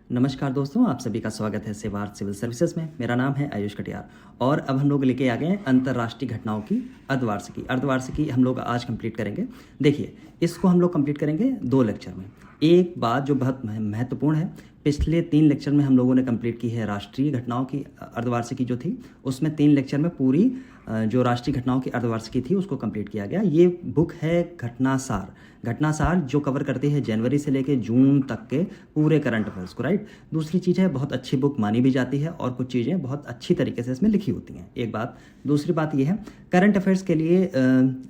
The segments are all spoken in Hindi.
नमस्कार दोस्तों, आप सभी का स्वागत है सेवार्थ सिविल सर्विसेज में। मेरा नाम है आयुष कटियार और अब हम लोग लेके आ गए हैं अंतर्राष्ट्रीय घटनाओं की अर्धवार्षिकी हम लोग आज कंप्लीट करेंगे। देखिए, इसको हम लोग कंप्लीट करेंगे 2 लेक्चर में। एक बात जो बहुत महत्वपूर्ण है, पिछले 3 लेक्चर में हम लोगों ने कंप्लीट की है राष्ट्रीय घटनाओं की अर्धवार्षिकी जो थी, उसमें 3 लेक्चर में पूरी जो राष्ट्रीय घटनाओं की अर्धवार्षिकी थी उसको कंप्लीट किया गया। ये बुक है घटनासार जो कवर करती है जनवरी से लेकर जून तक के पूरे करंट अफेयर्स को, राइट। दूसरी चीज़ है, बहुत अच्छी बुक मानी भी जाती है और कुछ चीज़ें बहुत अच्छी तरीके से इसमें लिखी होती हैं, एक बात। दूसरी बात ये है, करंट अफेयर्स के लिए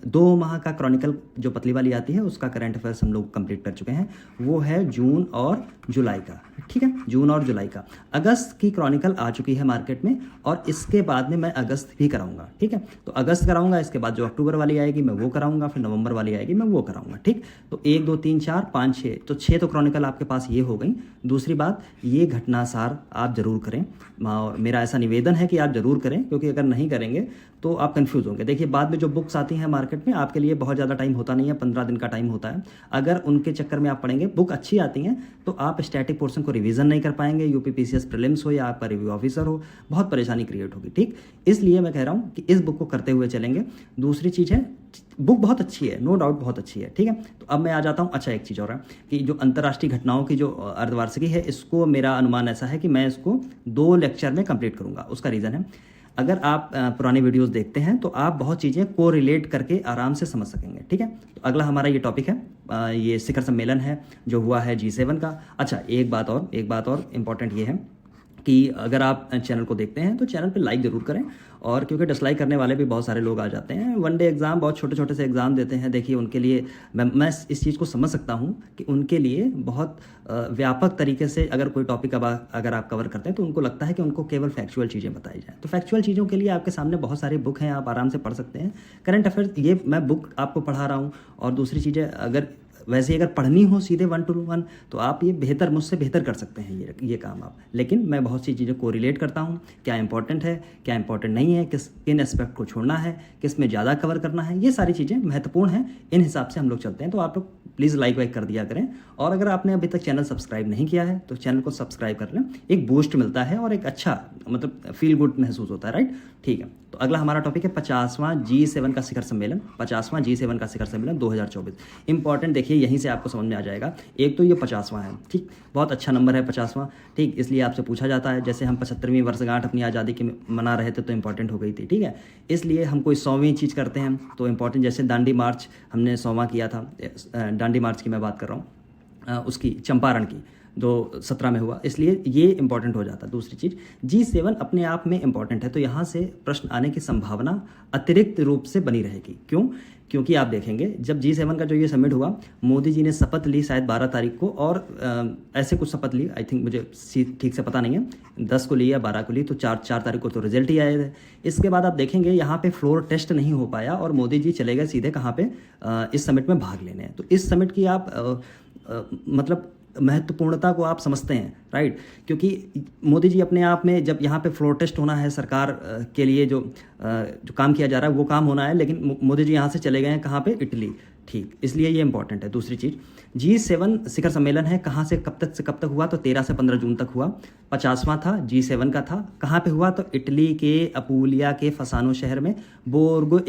2 माह का क्रॉनिकल जो पतली वाली आती है उसका करंट अफेयर्स हम लोग कंप्लीट कर चुके हैं। वो है जून और जुलाई का, ठीक है, जून और जुलाई का। अगस्त की क्रॉनिकल आ चुकी है मार्केट में और इसके बाद में मैं अगस्त भी कराऊंगा, ठीक है। तो अगस्त कराऊंगा, इसके बाद जो अक्टूबर वाली आएगी मैं वो कराऊंगा, फिर नवंबर वाली आएगी मैं वो कराऊंगा, ठीक। तो 1 2 3 4 5 6, तो 6 तो क्रॉनिकल आपके पास ये हो गई। दूसरी बात, ये घटनासार आप जरूर करें और मेरा ऐसा निवेदन है कि आप जरूर करें, क्योंकि अगर नहीं करेंगे तो आप कंफ्यूज होंगे। देखिए, बाद में जो बुक्स आती हैं मार्केट में, आपके लिए बहुत ज़्यादा टाइम होता नहीं है, 15 दिन का टाइम होता है। अगर उनके चक्कर में आप पढ़ेंगे, बुक अच्छी आती हैं तो आप स्टैटिक पोर्शन को रिवीजन नहीं कर पाएंगे। यूपी पीसीएस प्रीलिम्स हो या आपका रिव्यू ऑफिसर हो, बहुत परेशानी क्रिएट होगी, ठीक। इसलिए मैं कह रहा हूँ कि इस बुक को करते हुए चलेंगे। दूसरी चीज़ है, बुक बहुत अच्छी है, नो डाउट बहुत अच्छी है, ठीक है। तो अब मैं आ जाता हूँ। अच्छा, एक चीज़ और है कि जो अंतर्राष्ट्रीय घटनाओं की जो अर्धवार्षिकी है, इसको मेरा अनुमान ऐसा है कि मैं इसको 2 लेक्चर में कंप्लीट करूँगा। उसका रीज़न है, अगर आप पुरानी वीडियोस देखते हैं तो आप बहुत चीज़ें को रिलेट करके आराम से समझ सकेंगे, ठीक है। तो अगला हमारा ये टॉपिक है, ये शिखर सम्मेलन है जो हुआ है G7 का। अच्छा, एक बात और इम्पॉर्टेंट ये है कि अगर आप चैनल को देखते हैं तो चैनल पे लाइक ज़रूर करें, और क्योंकि डिसलाइक करने वाले भी बहुत सारे लोग आ जाते हैं। वन डे एग्ज़ाम, बहुत छोटे छोटे से एग्ज़ाम देते हैं। देखिए, उनके लिए मैं इस चीज़ को समझ सकता हूँ कि उनके लिए बहुत व्यापक तरीके से अगर कोई टॉपिक अगर आप कवर करते हैं तो उनको लगता है कि उनको केवल फैक्चुअल चीज़ें बताई जाएँ। तो फैक्चुअल चीज़ों के लिए आपके सामने बहुत सारी बुक हैं, आप आराम से पढ़ सकते हैं। करंट अफेयर्स ये मैं बुक आपको पढ़ा रहा हूँ, और दूसरी चीज़ें अगर वैसे अगर पढ़नी हो सीधे 1 to 1 तो आप ये मुझसे बेहतर कर सकते हैं ये काम आप। लेकिन मैं बहुत सी चीज़ें को रिलेट करता हूँ, क्या इंपॉर्टेंट है क्या इंपॉर्टेंट नहीं है, किन एस्पेक्ट को छोड़ना है, किस में ज़्यादा कवर करना है, ये सारी चीज़ें महत्वपूर्ण हैं। इन हिसाब से हम लोग चलते हैं। तो आप लोग प्लीज़ लाइक वाइक कर दिया करें, और अगर आपने अभी तक चैनल सब्सक्राइब नहीं किया है तो चैनल को सब्सक्राइब कर लें। एक बूस्ट मिलता है और एक अच्छा मतलब फील गुड महसूस होता है, राइट, ठीक है। तो अगला हमारा टॉपिक है 50वां G7 का शिखर सम्मेलन। 50वां G7 का शिखर सम्मेलन 2024 इंपॉर्टेंट। देखिए, यहीं से आपको समझ में आ जाएगा। एक तो ये 50वां है, ठीक, बहुत अच्छा नंबर है 50वां, ठीक। इसलिए आपसे पूछा जाता है, जैसे हम 75वीं वर्षगांठ अपनी आज़ादी की मना रहे थे तो इंपॉर्टेंट हो गई थी, ठीक है। इसलिए हम कोई 100वीं चीज़ करते हैं तो इंपॉर्टेंट, जैसे दांडी मार्च हमने 100वां किया था। दांडी मार्च की मैं बात कर रहा हूँ, उसकी चंपारण की जो 17 में हुआ, इसलिए ये इंपॉर्टेंट हो जाता है। दूसरी चीज़, G7 अपने आप में इंपॉर्टेंट है, तो यहाँ से प्रश्न आने की संभावना अतिरिक्त रूप से बनी रहेगी। क्यों? क्योंकि आप देखेंगे जब G7 का जो ये समिट हुआ, मोदी जी ने शपथ ली शायद 12 तारीख को, और ऐसे कुछ शपथ ली, आई थिंक, मुझे ठीक से पता नहीं है 10 को ली या 12 को ली, तो 4 तारीख को तो रिजल्ट ही आए थे। इसके बाद आप देखेंगे यहाँ पे फ्लोर टेस्ट नहीं हो पाया और मोदी जी चले गए सीधे कहाँ पे, इस समिट में भाग लेने। तो इस समिट की आप मतलब महत्वपूर्णता को आप समझते हैं, राइट। क्योंकि मोदी जी अपने आप में, जब यहाँ पे फ्लोर टेस्ट होना है सरकार के लिए, जो काम किया जा रहा है वो काम होना है, लेकिन मोदी जी यहाँ से चले गए हैं कहाँ पे, इटली, ठीक। इसलिए ये इंपॉर्टेंट है। दूसरी चीज़, G7 शिखर सम्मेलन है, कहाँ से कब तक हुआ, तो 13 से 15 जून तक हुआ। 50वां था, G7 का था। कहाँ पे हुआ, तो इटली के अपूलिया के फसानो शहर में बोर्गो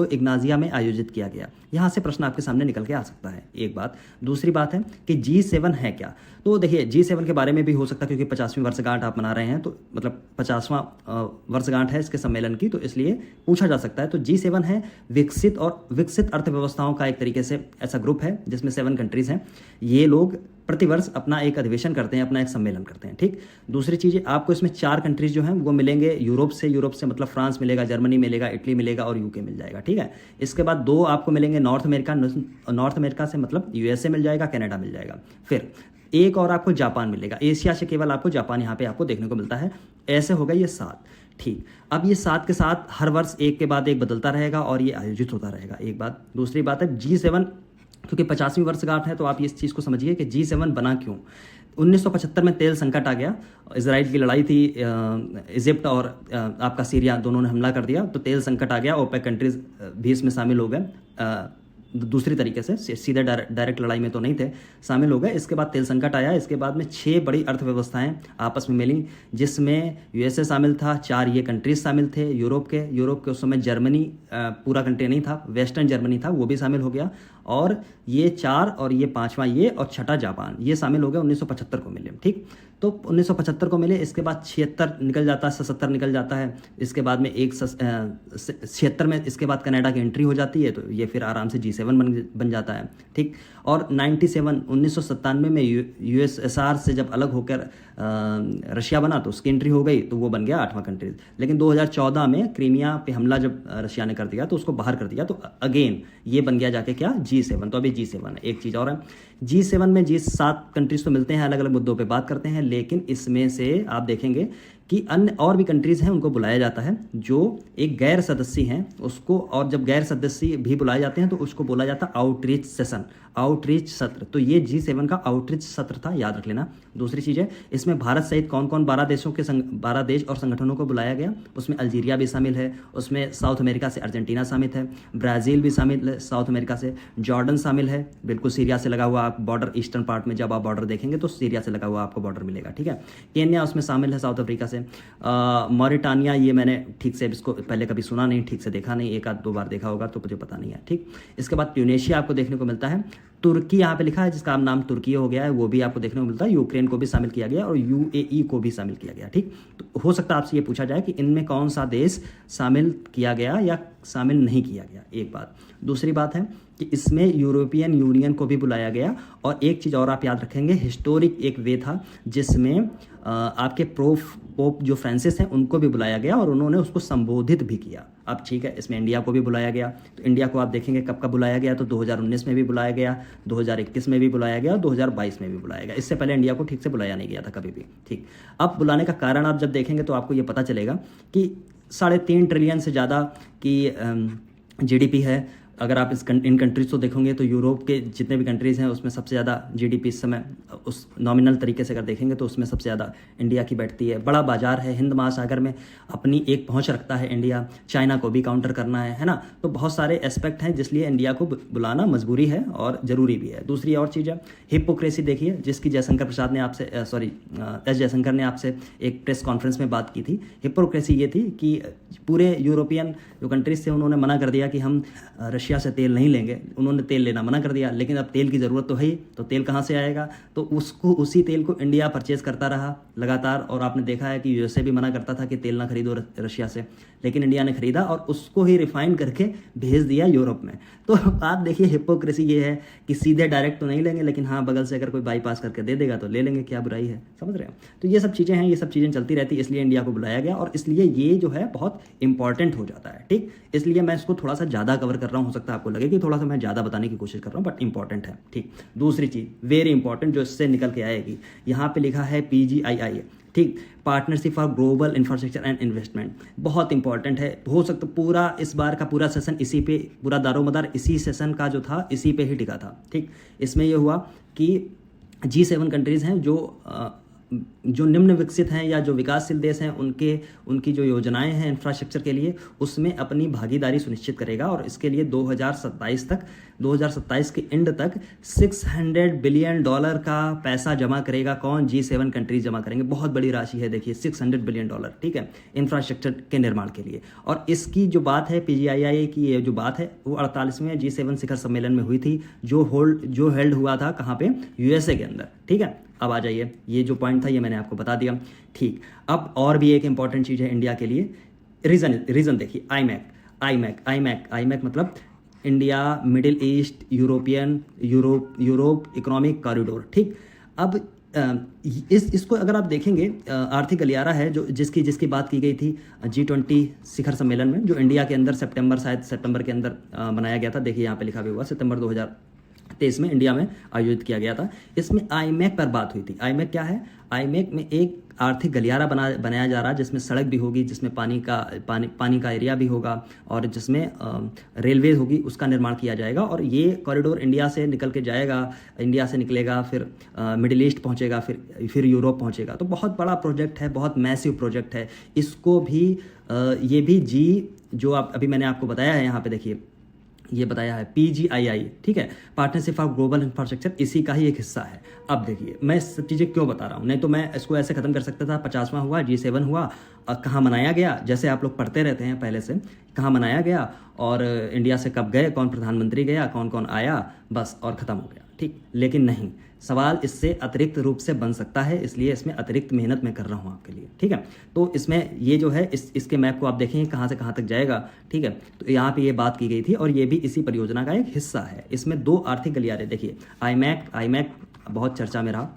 इग्नाजिया में आयोजित किया गया। यहाँ से प्रश्न आपके सामने निकल के आ सकता है, एक बात। दूसरी बात है कि G7 है क्या, तो देखिए G7 के बारे में भी हो सकता है, क्योंकि 50वीं वर्षगांठ आप मना रहे हैं, तो मतलब 50वां वर्षगांठ है इसके सम्मेलन की, तो इसलिए पूछा जा सकता है। तो G7 है विकसित अर्थव्यवस्थाओं का एक तरीके से ऐसा ग्रुप है जिसमें 7 कंट्रीज़ हैं। ये लोग प्रतिवर्ष अपना एक अधिवेशन करते हैं, अपना एक सम्मेलन करते हैं, ठीक। दूसरी चीज़, आपको इसमें 4 कंट्रीज जो हैं वो मिलेंगे यूरोप से मतलब फ्रांस मिलेगा, जर्मनी मिलेगा, इटली मिलेगा और यूके मिल जाएगा, ठीक है। इसके बाद 2 आपको मिलेंगे नॉर्थ अमेरिका से, मतलब यूएसए मिल जाएगा, कनाडा मिल जाएगा। फिर एक और आपको जापान मिलेगा। एशिया से केवल आपको जापान यहाँ पे आपको देखने को मिलता है। ऐसे हो गए ये 7, ठीक। अब ये 7 के साथ हर वर्ष एक के बाद एक बदलता रहेगा और ये आयोजित होता रहेगा, एक बात। दूसरी बात है G7, क्योंकि 50वीं वर्षगांठ है तो आप इस चीज़ को समझिए कि G7 बना क्यों। 1975 में तेल संकट आ गया, इजराइल की लड़ाई थी, इजिप्ट और आपका सीरिया दोनों ने हमला कर दिया, तो तेल संकट आ गया। ओपेक कंट्रीज भी इसमें शामिल हो गए, दूसरी तरीके से सीधे डायरेक्ट लड़ाई में तो नहीं थे, शामिल हो गए। इसके बाद तेल संकट आया, इसके बाद में 6 बड़ी अर्थव्यवस्थाएं आपस में मिली, जिसमें यूएसए शामिल था, 4 ये कंट्रीज शामिल थे यूरोप के उस समय जर्मनी पूरा कंट्री नहीं था, वेस्टर्न जर्मनी था, वो भी शामिल हो गया। और ये 4 और ये 5वां ये और छठा जापान, ये शामिल हो गए 1975 को मिले। ठीक, तो 1975 को मिले, इसके बाद 76 निकल जाता है, 77 निकल जाता है, इसके बाद में 76 में इसके बाद कनाडा की एंट्री हो जाती है, तो ये फिर आराम से G7 बन जाता है। ठीक, और 1997 में यूएसएसआर से जब अलग होकर रशिया बना तो उसकी एंट्री हो गई, तो वो बन गया 8वां कंट्री। लेकिन 2014 में क्रीमिया पे हमला जब रशिया ने कर दिया तो उसको बाहर कर दिया, तो अगेन ये बन गया जाके क्या, G7। तो अभी G7 है। एक चीज़ और है, G7 में G7 कंट्रीज तो मिलते हैं, अलग अलग मुद्दों पे बात करते हैं, लेकिन इसमें से आप देखेंगे कि अन्य और भी कंट्रीज़ हैं, उनको बुलाया जाता है जो एक गैर सदस्य हैं उसको, और जब गैर सदस्य भी बुलाए जाते हैं तो उसको बोला जाता है आउटरीच सेशन, आउटरीच सत्र। तो ये G7 का आउटरीच सत्र था, याद रख लेना। दूसरी चीज़ है, इसमें भारत सहित कौन कौन 12 देशों के 12 देश और संगठनों को बुलाया गया। उसमें अल्जीरिया भी शामिल है, उसमें साउथ अमेरिका से अर्जेंटीना शामिल है, ब्राज़ील भी शामिल है साउथ अमेरिका से, जॉर्डन शामिल है, बिल्कुल सीरिया से लगा हुआ, आप बॉर्डर ईस्टर्न पार्ट में जब आप बॉर्डर देखेंगे तो सीरिया से लगा हुआ आपको बॉर्डर मिलेगा। ठीक है, केन्या उसमें शामिल है साउथ अफ्रीका से, मॉरिटानिया, ये मैंने ठीक से इसको पहले कभी सुना नहीं, ठीक से देखा नहीं, 1-2 बार देखा होगा तो मुझे पता नहीं है। ठीक, इसके बाद ट्यूनेशिया आपको देखने को मिलता है, तुर्की यहाँ पे लिखा है जिसका नाम तुर्की हो गया है, वो भी आपको देखने को मिलता है, यूक्रेन को भी शामिल किया गया और यूएई को भी शामिल किया गया। ठीक, तो हो सकता है आपसे ये पूछा जाए कि इनमें कौन सा देश शामिल किया गया या शामिल नहीं किया गया, एक बात। दूसरी बात है कि इसमें यूरोपियन यूनियन को भी बुलाया गया, और एक चीज़ और आप याद रखेंगे, हिस्टोरिक एक वे था जिसमें आपके पोप जो फ्रांसिस हैं उनको भी बुलाया गया और उन्होंने उसको संबोधित भी किया। अब ठीक है, इसमें इंडिया को भी बुलाया गया, तो इंडिया को आप देखेंगे कब कब बुलाया गया, तो 2019 में भी बुलाया गया, 2021 में भी बुलाया गया और 2022 में भी बुलाया गया। इससे पहले इंडिया को ठीक से बुलाया नहीं गया था कभी भी। ठीक, अब बुलाने का कारण आप जब देखेंगे तो आपको ये पता चलेगा कि 3.5 ट्रिलियन से ज़्यादा की GDP है। अगर आप इन कंट्रीज़ को देखोगे तो यूरोप के जितने भी कंट्रीज़ हैं उसमें सबसे ज़्यादा GDP इस समय उस नॉमिनल तरीके से अगर देखेंगे तो उसमें सबसे ज़्यादा इंडिया की बैठती है। बड़ा बाजार है, हिंद महासागर में अपनी एक पहुंच रखता है इंडिया, चाइना को भी काउंटर करना है ना। तो बहुत सारे एस्पेक्ट हैं जिसलिए इंडिया को बुलाना मजबूरी है और ज़रूरी भी है। दूसरी और चीज़ है हिपोक्रेसी, देखिए जिसकी जयशंकर प्रसाद ने आपसे एस जयशंकर ने आपसे एक प्रेस कॉन्फ्रेंस में बात की थी। हिपोक्रेसी ये थी कि पूरे यूरोपियन जो कंट्रीज थे उन्होंने मना कर दिया कि हम रशिया से तेल नहीं लेंगे, उन्होंने तेल लेना मना कर दिया, लेकिन अब तेल की ज़रूरत तो है ही, तो तेल कहाँ से आएगा, तो उसी तेल को इंडिया परचेज़ करता रहा लगातार। और आपने देखा है कि यूएसए भी मना करता था कि तेल ना खरीदो रशिया से, लेकिन इंडिया ने खरीदा और उसको ही रिफाइन करके भेज दिया यूरोप में। तो आप देखिए हिपोक्रेसी ये है कि सीधे डायरेक्ट तो नहीं लेंगे, लेकिन हाँ बगल से अगर कोई बाईपास करके दे देगा तो ले लेंगे, क्या बुराई है, समझ रहे हो। तो ये सब चीज़ें हैं, ये सब चीज़ें चलती रहती है, इसलिए इंडिया को बुलाया गया और इसलिए ये जो है बहुत इंपॉर्टेंट हो जाता है। ठीक, इसलिए मैं इसको थोड़ा सा ज़्यादा कवर कर रहा हूँ, हो सकता है आपको लगे कि थोड़ा सा मैं ज़्यादा बताने की कोशिश कर रहा हूँ, बट इंपॉर्टेंट है। ठीक, दूसरी चीज़ वेरी इंपॉर्टेंट जो इससे निकल के आएगी, यहाँ पे लिखा है PGII, ठीक, partnership for global infrastructure and investment, बहुत इंपॉर्टेंट है। हो सकता पूरा इस बार का पूरा सेशन इसी पे, पूरा दारोमदार इसी सेशन का जो था इसी पे ही टिका था। ठीक, इसमें यह हुआ कि G7 कंट्रीज़ हैं जो निम्न विकसित हैं या जो विकासशील देश हैं, उनकी जो योजनाएं हैं इंफ्रास्ट्रक्चर के लिए उसमें अपनी भागीदारी सुनिश्चित करेगा और इसके लिए 2027 के एंड तक $600 बिलियन का पैसा जमा करेगा। कौन? G7 कंट्रीज जमा करेंगे। बहुत बड़ी राशि है, देखिए $600 बिलियन, ठीक है, इंफ्रास्ट्रक्चर के निर्माण के लिए। और इसकी जो बात है PGII की, ये जो बात है वो 48वें G7 शिखर सम्मेलन में हुई थी, जो हेल्ड हुआ था कहाँ पे? USA के अंदर। ठीक है, अब आ जाइए, ये जो पॉइंट था ये मैंने आपको बता दिया। ठीक, अब और भी एक इंपॉर्टेंट चीज़ है इंडिया के लिए, रीजन देखिए, IMEC मतलब India middle east Europe economic corridor. ठीक, अब इसको अगर आप देखेंगे, आर्थिक गलियारा है जो जिसकी बात की गई थी G20 शिखर सम्मेलन में, जो इंडिया के अंदर सितंबर के अंदर बनाया गया था। देखिए यहाँ पे लिखा भी हुआ सितंबर 2023 में इंडिया में आयोजित किया गया था। इसमें IMEC पर बात हुई थी। IMEC क्या है? IMEC में एक आर्थिक गलियारा बनाया जा रहा है जिसमें सड़क भी होगी, जिसमें पानी का एरिया भी होगा और जिसमें रेलवे होगी, उसका निर्माण किया जाएगा। और ये कॉरिडोर इंडिया से निकल के जाएगा, इंडिया से निकलेगा, फिर मिडिल ईस्ट पहुंचेगा, फिर यूरोप पहुंचेगा। तो बहुत बड़ा प्रोजेक्ट है, बहुत मैसिव प्रोजेक्ट है। इसको भी ये भी जो अभी मैंने आपको बताया है यहाँ पे देखिए, ये बताया है PGII, ठीक है, पार्टनरशिप फॉर ग्लोबल इंफ्रास्ट्रक्चर, इसी का ही एक हिस्सा है। अब देखिए मैं सब चीज़ें क्यों बता रहा हूँ, नहीं तो मैं इसको ऐसे ख़त्म कर सकता था, 50वां हुआ, G7 हुआ, कहाँ मनाया गया, जैसे आप लोग पढ़ते रहते हैं पहले से, कहाँ मनाया गया और इंडिया से कब गए, कौन प्रधानमंत्री गया, कौन कौन आया, बस और ख़त्म हो गया, ठीक। लेकिन नहीं, सवाल इससे अतिरिक्त रूप से बन सकता है, इसलिए इसमें अतिरिक्त मेहनत मैं कर रहा हूँ आपके लिए, ठीक है। तो इसमें ये जो है इसके मैप को आप देखेंगे कहाँ से कहाँ तक जाएगा, ठीक है। तो यहाँ पे ये बात की गई थी और ये भी इसी परियोजना का एक हिस्सा है। इसमें 2 आर्थिक गलियारे, देखिए आईमैक बहुत चर्चा में रहा,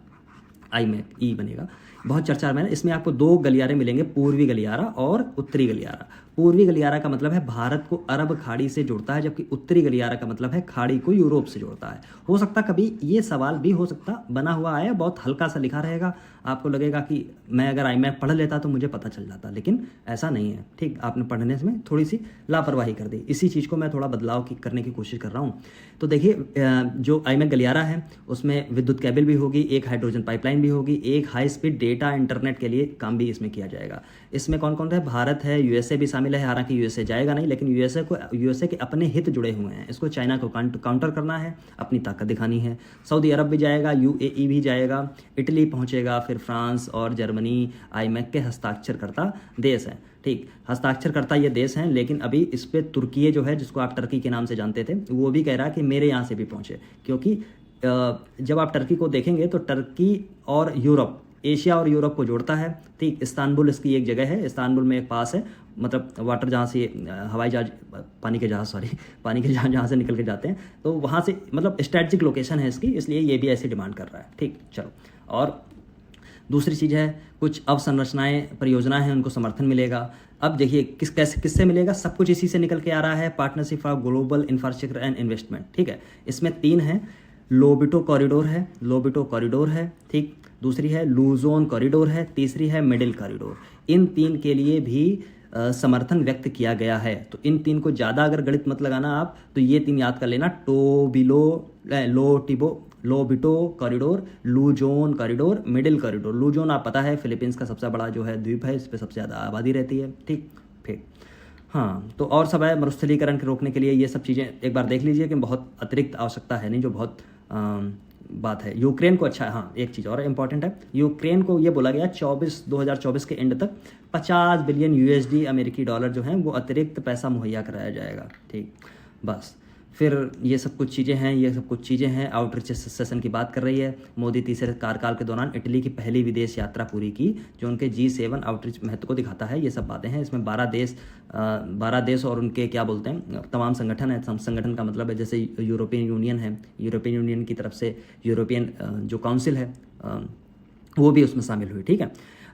आईमैक ई बनेगा, बहुत चर्चा में। इसमें आपको 2 गलियारे मिलेंगे, पूर्वी गलियारा और उत्तरी गलियारा। पूर्वी गलियारा का मतलब है भारत को अरब खाड़ी से जोड़ता है, जबकि उत्तरी गलियारा का मतलब है खाड़ी को यूरोप से जोड़ता है। हो सकता कभी ये सवाल भी हो सकता बना हुआ आया, बहुत हल्का सा लिखा रहेगा, आपको लगेगा कि मैं अगर आईमैप पढ़ लेता तो मुझे पता चल जाता, लेकिन ऐसा नहीं है, ठीक। आपने पढ़ने में थोड़ी सी लापरवाही कर दी, इसी चीज़ को मैं थोड़ा बदलाव करने की कोशिश कर रहा हूँ। तो देखिए जो आईमैक गलियारा है उसमें विद्युत केबल भी होगी, एक हाइड्रोजन पाइपलाइन भी होगी, एक हाई स्पीड डेटा इंटरनेट के लिए काम भी इसमें किया जाएगा। इसमें कौन कौन है, भारत है, यूएसए भी शामिल है, हालांकि यूएसए जाएगा नहीं, लेकिन यूएसए के अपने हित जुड़े हुए हैं, इसको चाइना को काउंटर करना है, अपनी ताकत दिखानी है। सऊदी अरब भी जाएगा, यूएई भी जाएगा, इटली पहुंचेगा, फिर फ्रांस और जर्मनी आईमैक के हस्ताक्षरकर्ता देश हैं, ठीक। हस्ताक्षरकर्ता ये देश हैं, लेकिन अभी इस पर तुर्की जो है, जिसको आप टर्की के नाम से जानते थे, वो भी कह रहा है कि मेरे यहाँ से भी पहुँचे, क्योंकि जब आप टर्की को देखेंगे तो टर्की और यूरोप, एशिया और यूरोप को जोड़ता है, ठीक। इस्तांबुल इसकी एक जगह है, इस्तांबुल में एक पास है, मतलब वाटर जहाँ से हवाई जहाज, पानी के जहाज जहाँ से निकल के जाते हैं, तो वहाँ से मतलब स्ट्रेटजिक लोकेशन है इसकी, इसलिए ये भी ऐसी डिमांड कर रहा है, ठीक। चलो, और दूसरी चीज़ है कुछ अवसंरचनाएँ परियोजनाएँ हैं, उनको समर्थन मिलेगा। अब देखिए किससे मिलेगा, सब कुछ इसी से निकल के आ रहा है, partnership for global infrastructure and investment, ठीक है। इसमें 3 हैं, लोबिटो कॉरिडोर है, ठीक। दूसरी है लूजोन कॉरिडोर है, तीसरी है मिडिल कॉरिडोर। इन 3 के लिए भी समर्थन व्यक्त किया गया है। तो इन 3 को ज़्यादा अगर गणित मत लगाना आप, तो ये 3 याद कर लेना, Lobito corridor, Luzon corridor, middle corridor. Luzon आप पता है फिलीपींस का सबसे बड़ा जो है द्वीप है, इस पर सबसे ज़्यादा आबादी रहती है, ठीक। फिर हाँ, तो और सब है मरुस्थलीकरण के रोकने के लिए, ये सब चीज़ें एक बार देख लीजिए कि बहुत अतिरिक्त आवश्यकता है नहीं, जो बहुत बात है। यूक्रेन को, अच्छा हाँ एक चीज़ और इम्पॉर्टेंट है, यूक्रेन को ये बोला गया 2024 के एंड तक 50 बिलियन USD अमेरिकी डॉलर जो हैं वो अतिरिक्त पैसा मुहैया कराया जाएगा, ठीक। बस फिर ये सब कुछ चीज़ें हैं। आउटरीच सेशन की बात कर रही है। मोदी तीसरे कार्यकाल के दौरान इटली की पहली विदेश यात्रा पूरी की, जो उनके G7 आउटरीच महत्व को दिखाता है। ये सब बातें हैं। इसमें 12 देश और उनके क्या बोलते हैं तमाम संगठन है। संगठन का मतलब है जैसे यूरोपियन यूनियन है, यूरोपियन यूनियन की तरफ से यूरोपियन जो काउंसिल है वो भी उसमें शामिल हुई, ठीक है।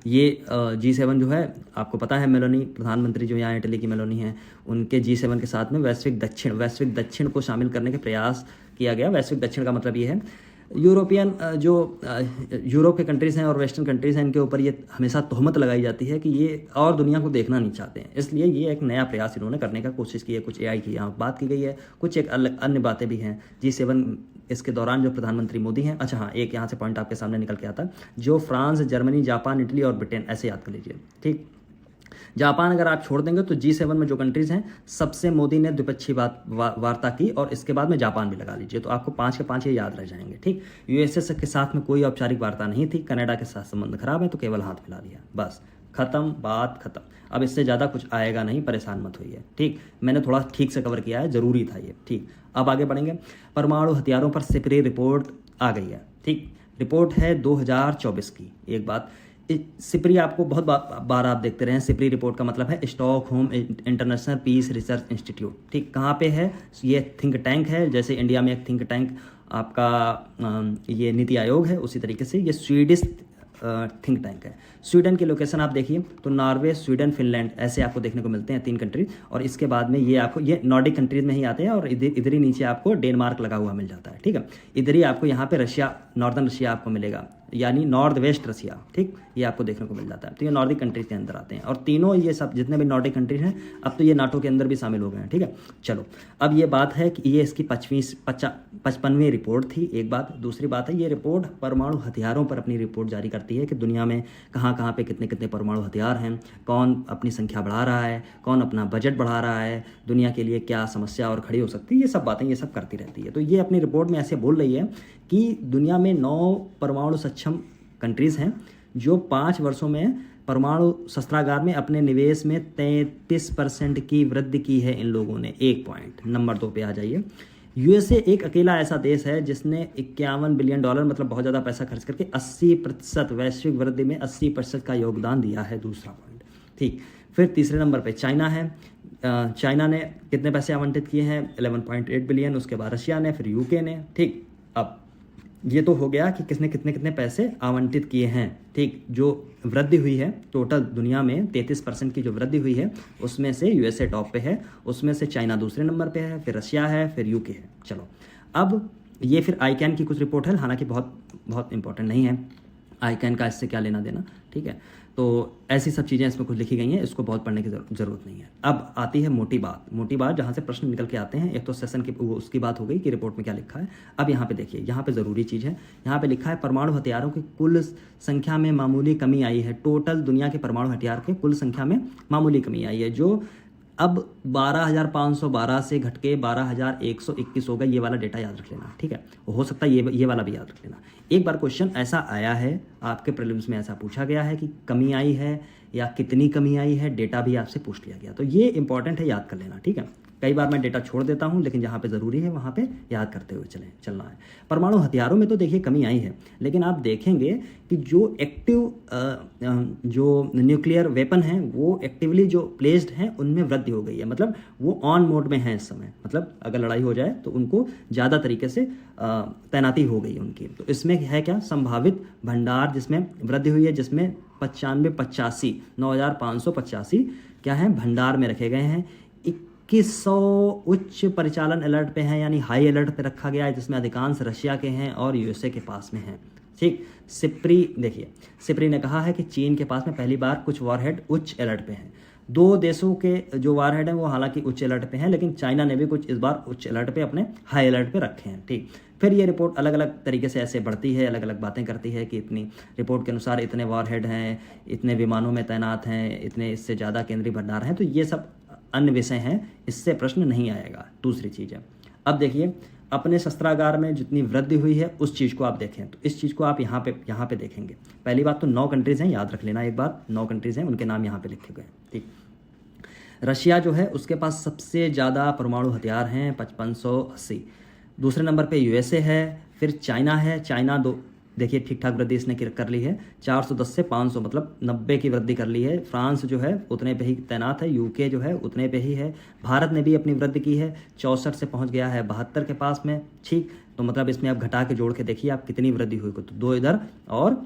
ये G7 जो है आपको पता है, मेलोनी प्रधानमंत्री जो यहाँ इटली की मेलोनी है, उनके G7 के साथ में वैश्विक दक्षिण को शामिल करने के प्रयास किया गया। वैश्विक दक्षिण का मतलब ये है यूरोपियन जो यूरोप के कंट्रीज़ हैं और वेस्टर्न कंट्रीज़ हैं, इनके ऊपर ये हमेशा तोहमत लगाई जाती है कि ये और दुनिया को देखना नहीं चाहते हैं। इसलिए ये एक नया प्रयास इन्होंने करने का कोशिश की है। कुछ AI की यहाँ बात की गई है, कुछ एक अलग अन्य बातें भी हैं। G7 इसके दौरान जो प्रधानमंत्री मोदी हैं, अच्छा हाँ एक यहाँ से पॉइंट आपके सामने निकल के आता है, जो फ्रांस, जर्मनी, जापान, इटली और ब्रिटेन, ऐसे याद कर लीजिए, ठीक। जापान अगर आप छोड़ देंगे तो G7 में जो कंट्रीज़ हैं सबसे मोदी ने द्विपक्षीय वार्ता की, और इसके बाद में जापान भी लगा लीजिए, तो आपको 5 के 5 ये याद रह जाएंगे, ठीक। USA के साथ में कोई औपचारिक वार्ता नहीं थी। कनाडा के साथ संबंध खराब है, तो केवल हाथ मिला दिया, बस खत्म, बात खत्म। अब इससे ज़्यादा कुछ आएगा नहीं, परेशान मत होइए, ठीक। मैंने थोड़ा ठीक से कवर किया है, ज़रूरी था ये, ठीक। अब आगे बढ़ेंगे। परमाणु हथियारों पर सिपरी रिपोर्ट आ गई है, ठीक। रिपोर्ट है 2024 की। एक बात, सिपरी आपको बहुत बार आप देखते रहे हैं। सिपरी रिपोर्ट का मतलब है Stockholm International Peace Research Institute, ठीक। कहाँ पे है? ये थिंक टैंक है, जैसे इंडिया में एक थिंक टैंक आपका ये नीति आयोग है, उसी तरीके से ये स्वीडिश थिंक टैंक है। स्वीडन की लोकेशन आप देखिए तो नॉर्वे, स्वीडन, फिनलैंड ऐसे आपको देखने को मिलते हैं 3 कंट्रीज, और इसके बाद में ये आपको ये नॉर्डिक कंट्रीज में ही आते हैं, और इधर ही नीचे आपको डेनमार्क लगा हुआ मिल जाता है, ठीक है। इधर ही आपको यहाँ पे रशिया, नॉर्दर्न रशिया आपको मिलेगा, यानी नॉर्थ वेस्ट रसिया, ठीक, ये आपको देखने को मिल जाता है। तो ये नॉर्दिक कंट्रीज के अंदर आते हैं और तीनों ये सब जितने भी नॉर्डिक कंट्रीज हैं अब तो ये नाटो के अंदर भी शामिल हो गए हैं, ठीक है। चलो, अब ये बात है कि ये इसकी 55वीं रिपोर्ट थी, एक बात। दूसरी बात है ये रिपोर्ट परमाणु हथियारों पर अपनी रिपोर्ट जारी करती है कि दुनिया में कहाँ कहाँ पे कितने कितने परमाणु हथियार हैं, कौन अपनी संख्या बढ़ा रहा है, कौन अपना बजट बढ़ा रहा है, दुनिया के लिए क्या समस्या और खड़ी हो सकती है, ये सब बातें ये सब करती रहती है। तो ये अपनी रिपोर्ट में ऐसे बोल रही है कि दुनिया में 9 परमाणु सक्षम कंट्रीज़ हैं जो 5 वर्षों में परमाणु शस्त्रागार में अपने निवेश में 33% की वृद्धि की है इन लोगों ने। एक पॉइंट। नंबर 2 पे आ जाइए। यूएसए एक अकेला ऐसा देश है जिसने $51 बिलियन मतलब बहुत ज़्यादा पैसा खर्च करके 80% वैश्विक वृद्धि में 80% का योगदान दिया है। दूसरा पॉइंट, ठीक। फिर तीसरे नंबर पे चाइना है। चाइना ने कितने पैसे आवंटित किए हैं? 11.8 बिलियन। उसके बाद रशिया ने, फिर यूके ने, ठीक। अब ये तो हो गया कि किसने कितने कितने पैसे आवंटित किए हैं, ठीक। जो वृद्धि हुई है टोटल दुनिया में 33% की जो वृद्धि हुई है उसमें से यूएसए टॉप पे है, उसमें से चाइना दूसरे नंबर पे है, फिर रशिया है, फिर यूके है। चलो, अब ये फिर आईकैन की कुछ रिपोर्ट है, हालांकि बहुत बहुत इंपॉर्टेंट नहीं है आईकैन का, इससे क्या लेना देना, ठीक है। तो ऐसी सब चीज़ें इसमें कुछ लिखी गई हैं, इसको बहुत पढ़ने की ज़रूरत नहीं है। अब आती है मोटी बात जहाँ से प्रश्न निकल के आते हैं। एक तो सेशन की उसकी बात हो गई कि रिपोर्ट में क्या लिखा है। अब यहाँ पे देखिए, यहाँ पे ज़रूरी चीज़ है, यहाँ पे लिखा है परमाणु हथियारों की कुल संख्या में मामूली कमी आई है। टोटल दुनिया के परमाणु हथियार के कुल संख्या में मामूली कमी आई है, जो अब 12,512 से घट के 12,121 हो गया। ये वाला डेटा याद रख लेना, ठीक है। हो सकता है ये वाला भी याद रख लेना। एक बार क्वेश्चन ऐसा आया है आपके प्रीलिम्स में, ऐसा पूछा गया है कि कमी आई है या कितनी कमी आई है, डेटा भी आपसे पूछ लिया गया। तो ये इंपॉर्टेंट है, याद कर लेना, ठीक है। कई बार मैं डेटा छोड़ देता हूं, लेकिन जहाँ पे ज़रूरी है वहाँ पे याद करते हुए चलना है। परमाणु हथियारों में तो देखिए कमी आई है, लेकिन आप देखेंगे कि जो एक्टिव जो न्यूक्लियर वेपन हैं वो एक्टिवली जो प्लेस्ड हैं उनमें वृद्धि हो गई है। मतलब वो ऑन मोड में है इस समय, मतलब अगर लड़ाई हो जाए तो उनको ज़्यादा तरीके से तैनाती हो गई उनकी। तो इसमें है क्या, संभावित भंडार जिसमें वृद्धि हुई है, जिसमें 9,585 क्या है भंडार में रखे गए हैं। 2100 उच्च परिचालन अलर्ट पे हैं, यानी हाई अलर्ट पे रखा गया है, जिसमें अधिकांश रशिया के हैं और यूएसए के पास में हैं, ठीक। सिप्री ने कहा है कि चीन के पास में पहली बार कुछ वॉरहेड उच्च अलर्ट पे हैं। 2 देशों के जो वॉरहेड हैं वो हालांकि उच्च अलर्ट पे हैं, लेकिन चाइना ने भी कुछ इस बार उच्च अलर्ट पे अपने हाई अलर्ट पे रखे हैं, ठीक। फिर ये रिपोर्ट अलग अलग तरीके से ऐसे बढ़ती है, अलग अलग बातें करती है कि इतनी रिपोर्ट के अनुसार इतने वॉरहेड हैं, इतने विमानों में तैनात हैं, इतने इससे ज़्यादा केंद्रीय भंडार हैं। तो ये सब अन्य विषय हैं, इससे प्रश्न नहीं आएगा। दूसरी चीज़ है, अब देखिए अपने शस्त्रागार में जितनी वृद्धि हुई है उस चीज़ को आप देखें, तो इस चीज़ को आप यहाँ पे देखेंगे। पहली बात तो 9 कंट्रीज़ हैं, याद रख लेना एक बात, 9 कंट्रीज़ हैं, उनके नाम यहाँ पे लिखे गए हैं, ठीक। रशिया जो है उसके पास सबसे ज़्यादा परमाणु हथियार हैं, 5580। दूसरे नंबर पे यूएसए है, फिर चाइना है। चाइना देखिए ठीक ठाक वृद्धि इसने कर ली है, 410 से 500, मतलब 90 की वृद्धि कर ली है। फ्रांस जो है उतने पे ही तैनात है, यूके जो है उतने पे ही है। भारत ने भी अपनी वृद्धि की है, 64 से पहुंच गया है 72 के पास में, ठीक। तो मतलब इसमें आप घटा के जोड़ के देखिए आप कितनी वृद्धि हुई, तो 2 इधर और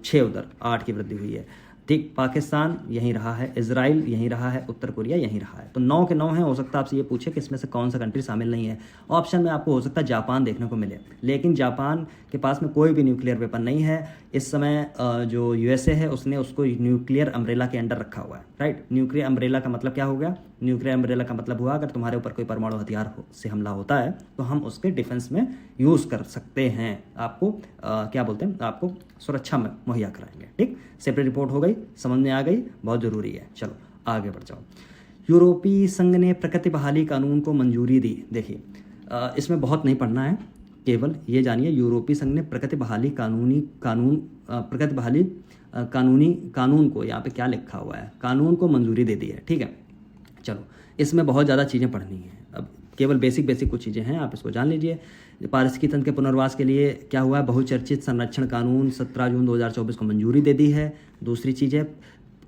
6 उधर, 8 की वृद्धि हुई है, ठीक। पाकिस्तान यहीं रहा है, इजराइल यहीं रहा है, उत्तर कोरिया यहीं रहा है। तो 9 के 9 हैं। हो सकता है आपसे ये पूछे कि इसमें से कौन सा कंट्री शामिल नहीं है। ऑप्शन में आपको हो सकता है जापान देखने को मिले, लेकिन जापान के पास में कोई भी न्यूक्लियर वेपन नहीं है इस समय। जो यूएसए है उसने उसको न्यूक्लियर अम्ब्रेला के अंडर रखा हुआ है, राइट। न्यूक्लियर अम्ब्रेला का मतलब क्या हो गया? न्यूक्लियर अम्ब्रेला का मतलब हुआ अगर तुम्हारे ऊपर कोई परमाणु हथियार से हमला होता है तो हम उसके डिफेंस में यूज़ कर सकते हैं, आपको क्या बोलते हैं, आपको सुरक्षा में मुहैया कराएंगे, ठीक। सेपरेट रिपोर्ट हो गई, समझ में आ गई, बहुत ज़रूरी है। चलो आगे बढ़ जाओ। यूरोपीय संघ ने प्रकृति बहाली कानून को मंजूरी दी। देखिए इसमें बहुत नहीं पढ़ना है, केवल ये जानिए यूरोपीय संघ ने प्रकृति बहाली कानून को, यहाँ पे क्या लिखा हुआ है, कानून को मंजूरी दे दी है, ठीक है। चलो इसमें बहुत ज़्यादा चीज़ें पढ़नी हैं, अब केवल बेसिक कुछ चीज़ें हैं, आप इसको जान लीजिए। पारिस्थितिकी तंत्र के पुनर्वास के लिए क्या हुआ है, बहुचर्चित संरक्षण कानून 17 जून 2024 को मंजूरी दे दी है। दूसरी चीज़ है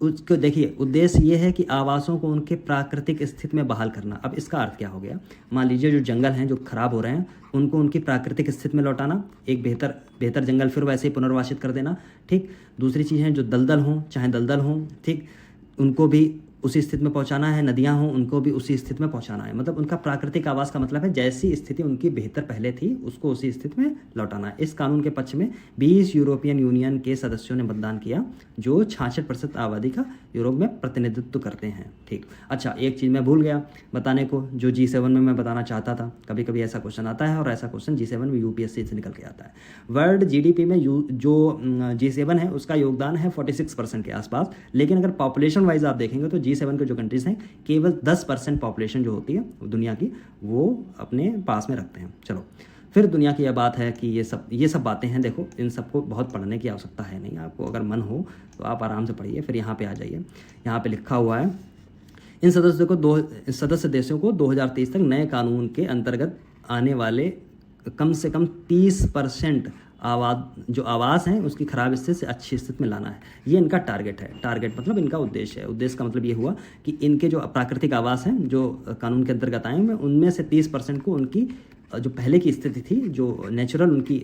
उसको देखिए, उद्देश्य ये है कि आवासों को उनके प्राकृतिक स्थिति में बहाल करना। अब इसका अर्थ क्या हो गया, मान लीजिए जो जंगल हैं जो खराब हो रहे हैं उनको उनकी प्राकृतिक स्थिति में लौटाना, एक बेहतर जंगल फिर वैसे ही पुनर्वासित कर देना, ठीक। दूसरी चीज़ है जो दलदल हों, चाहे दलदल हों, ठीक, उनको भी उसी स्थिति में पहुंचाना है, नदियां हों उनको भी उसी स्थिति में पहुंचाना है। मतलब उनका प्राकृतिक आवास का मतलब है जैसी स्थिति उनकी बेहतर पहले थी उसको उसी स्थिति में लौटाना है। इस कानून के पक्ष में 20 यूरोपियन यूनियन के सदस्यों ने मतदान किया, जो 66% आबादी का यूरोप में प्रतिनिधित्व करते हैं। ठीक, अच्छा एक चीज़ मैं भूल गया बताने को, जो G7 में मैं बताना चाहता था। कभी कभी ऐसा क्वेश्चन आता है और ऐसा क्वेश्चन G7 में UPSC से निकल के आता है। वर्ल्ड GDP में जो G7 है उसका योगदान है 46% के आसपास, लेकिन अगर पॉपुलेशन वाइज आप देखेंगे तो G7 के जो कंट्रीज हैं केवल 10% पॉपुलेशन जो होती है दुनिया की वो अपने पास में रखते हैं। चलो फिर दुनिया की यह बात है कि ये सब बातें हैं। देखो इन सबको बहुत पढ़ने की आवश्यकता है नहीं, आपको अगर मन हो तो आप आराम से पढ़िए। फिर यहाँ पे आ जाइए, यहाँ पे लिखा हुआ है इन सदस्य देशों को 2023 तक नए कानून के अंतर्गत आने वाले कम से कम 30% जो आवास हैं उसकी खराब स्थिति से अच्छी स्थिति में लाना है। ये इनका टारगेट है। टारगेट मतलब इनका उद्देश्य है। उद्देश्य का मतलब ये हुआ कि इनके जो प्राकृतिक आवास हैं जो कानून के अंतर्गत आए हैं उनमें से 30% को उनकी जो पहले की स्थिति थी, जो नेचुरल उनकी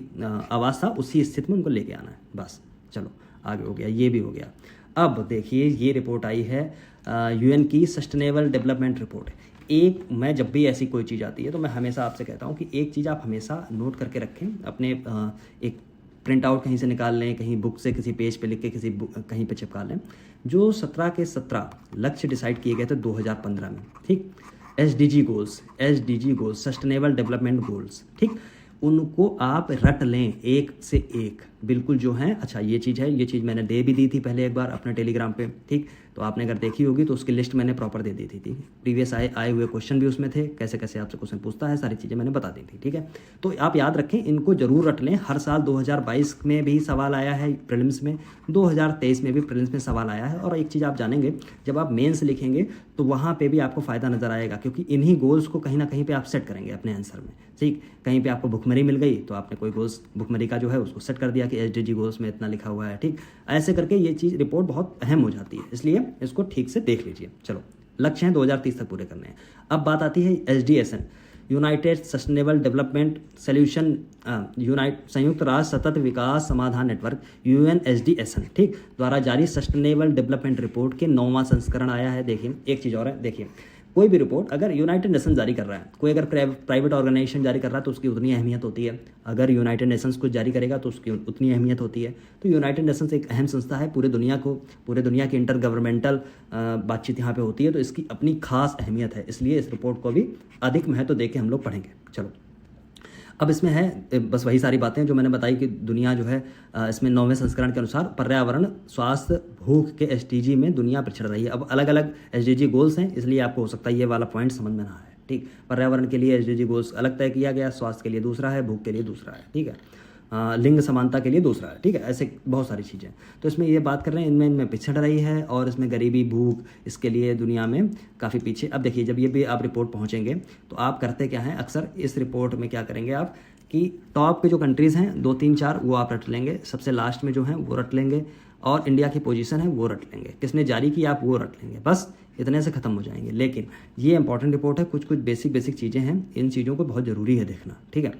आवास था, उसी स्थिति में उनको लेके आना है। बस चलो आगे हो गया, ये भी हो गया। अब देखिए ये रिपोर्ट आई है UN की सस्टेनेबल डेवलपमेंट रिपोर्ट। मैं जब भी ऐसी कोई चीज़ आती है तो मैं हमेशा आपसे कहता हूँ कि एक चीज़ आप हमेशा नोट करके रखें, अपने एक प्रिंट आउट कहीं से निकाल लें, कहीं बुक से किसी पेज पे लिख के कहीं पे चिपका लें। जो 17 के 17 लक्ष्य डिसाइड किए गए थे 2015 में, ठीक, SDG goals sustainable development goals, ठीक, उनको आप रट लें एक से एक बिल्कुल जो है। अच्छा ये चीज़ है, ये चीज़ मैंने दे भी दी थी पहले एक बार अपने टेलीग्राम पे, ठीक, तो आपने अगर देखी होगी तो उसकी लिस्ट मैंने प्रॉपर दे दी थी। प्रीवियस आए हुए क्वेश्चन भी उसमें थे, कैसे कैसे आपसे क्वेश्चन पूछता है, सारी चीज़ें मैंने बता दी थी। ठीक है, तो आप याद रखें, इनको जरूर रट लें। हर साल 2022 में भी सवाल आया है प्रीलिम्स में, 2023 में भी प्रीलिम्स में सवाल आया है। और एक चीज़ आप जानेंगे, जब आप मेंस लिखेंगे तो वहाँ पे भी आपको फ़ायदा नज़र आएगा, क्योंकि इन्हीं गोल्स को कहीं ना कहीं पे आप सेट करेंगे अपने आंसर में। ठीक, कहीं पे आपको भुखमरी मिल गई तो आपने कोई गोल्स भुखमरी का जो है उसको सेट कर दिया कि SDG गोल्स में इतना लिखा हुआ है। ठीक, ऐसे करके ये चीज़ रिपोर्ट बहुत अहम हो जाती है, इसलिए इसको ठीक से देख लीजिए। चलो, लक्ष्य हैं 2030 तक पूरे करने हैं। अब बात आती है SDSN, United sustainable development solution, संयुक्त राष्ट्र सतत विकास समाधान नेटवर्क UNSDSN, ठीक, द्वारा जारी सस्टेनेबल डेवलपमेंट रिपोर्ट के 9वां संस्करण आया है। देखिए एक चीज़ और है, देखिए कोई भी रिपोर्ट अगर यूनाइटेड नेशन जारी कर रहा है, कोई अगर प्राइवेट ऑर्गेनाइजेशन जारी कर रहा है तो उसकी उतनी अहमियत होती है। अगर यूनाइटेड नेशंस कुछ जारी करेगा तो उसकी उतनी अहमियत होती है। तो यूनाइटेड नेशंस एक अहम संस्था है, पूरे दुनिया की इंटर गवर्नमेंटल बातचीत यहाँ पे होती है, तो इसकी अपनी खास अहमियत है। इसलिए इस रिपोर्ट को भी अधिक महत्व दे के हम लोग पढ़ेंगे। चलो, अब इसमें है बस वही सारी बातें जो मैंने बताई कि दुनिया जो है इसमें 9वें संस्करण के अनुसार पर्यावरण, स्वास्थ्य, भूख के SDG में दुनिया पिछड़ रही है। अब अलग अलग SDG गोल्स हैं, इसलिए आपको हो सकता है ये वाला पॉइंट समझ में ना आए। ठीक, पर्यावरण के लिए SDG गोल्स अलग तय किया गया, स्वास्थ्य के लिए दूसरा है, भूख के लिए दूसरा है। ठीक है, लिंग समानता के लिए दूसरा है। ठीक है, ऐसे बहुत सारी चीज़ें, तो इसमें ये बात कर रहे हैं इनमें पिछड़ रही है, और इसमें गरीबी, भूख, इसके लिए दुनिया में काफ़ी पीछे। अब देखिए, जब ये भी आप रिपोर्ट पहुँचेंगे तो आप करते क्या हैं, अक्सर इस रिपोर्ट में क्या करेंगे आप कि टॉप के जो कंट्रीज़ हैं 2 3 4 वो आप रट लेंगे, सबसे लास्ट में जो हैं वो रट लेंगे, और इंडिया की पोजीशन है वो रट लेंगे, किसने जारी की आप वो रट लेंगे। बस इतने से ख़त्म हो जाएंगे। लेकिन ये इंपॉर्टेंट रिपोर्ट है, कुछ बेसिक चीज़ें हैं, इन चीज़ों को बहुत ज़रूरी है देखना। ठीक है,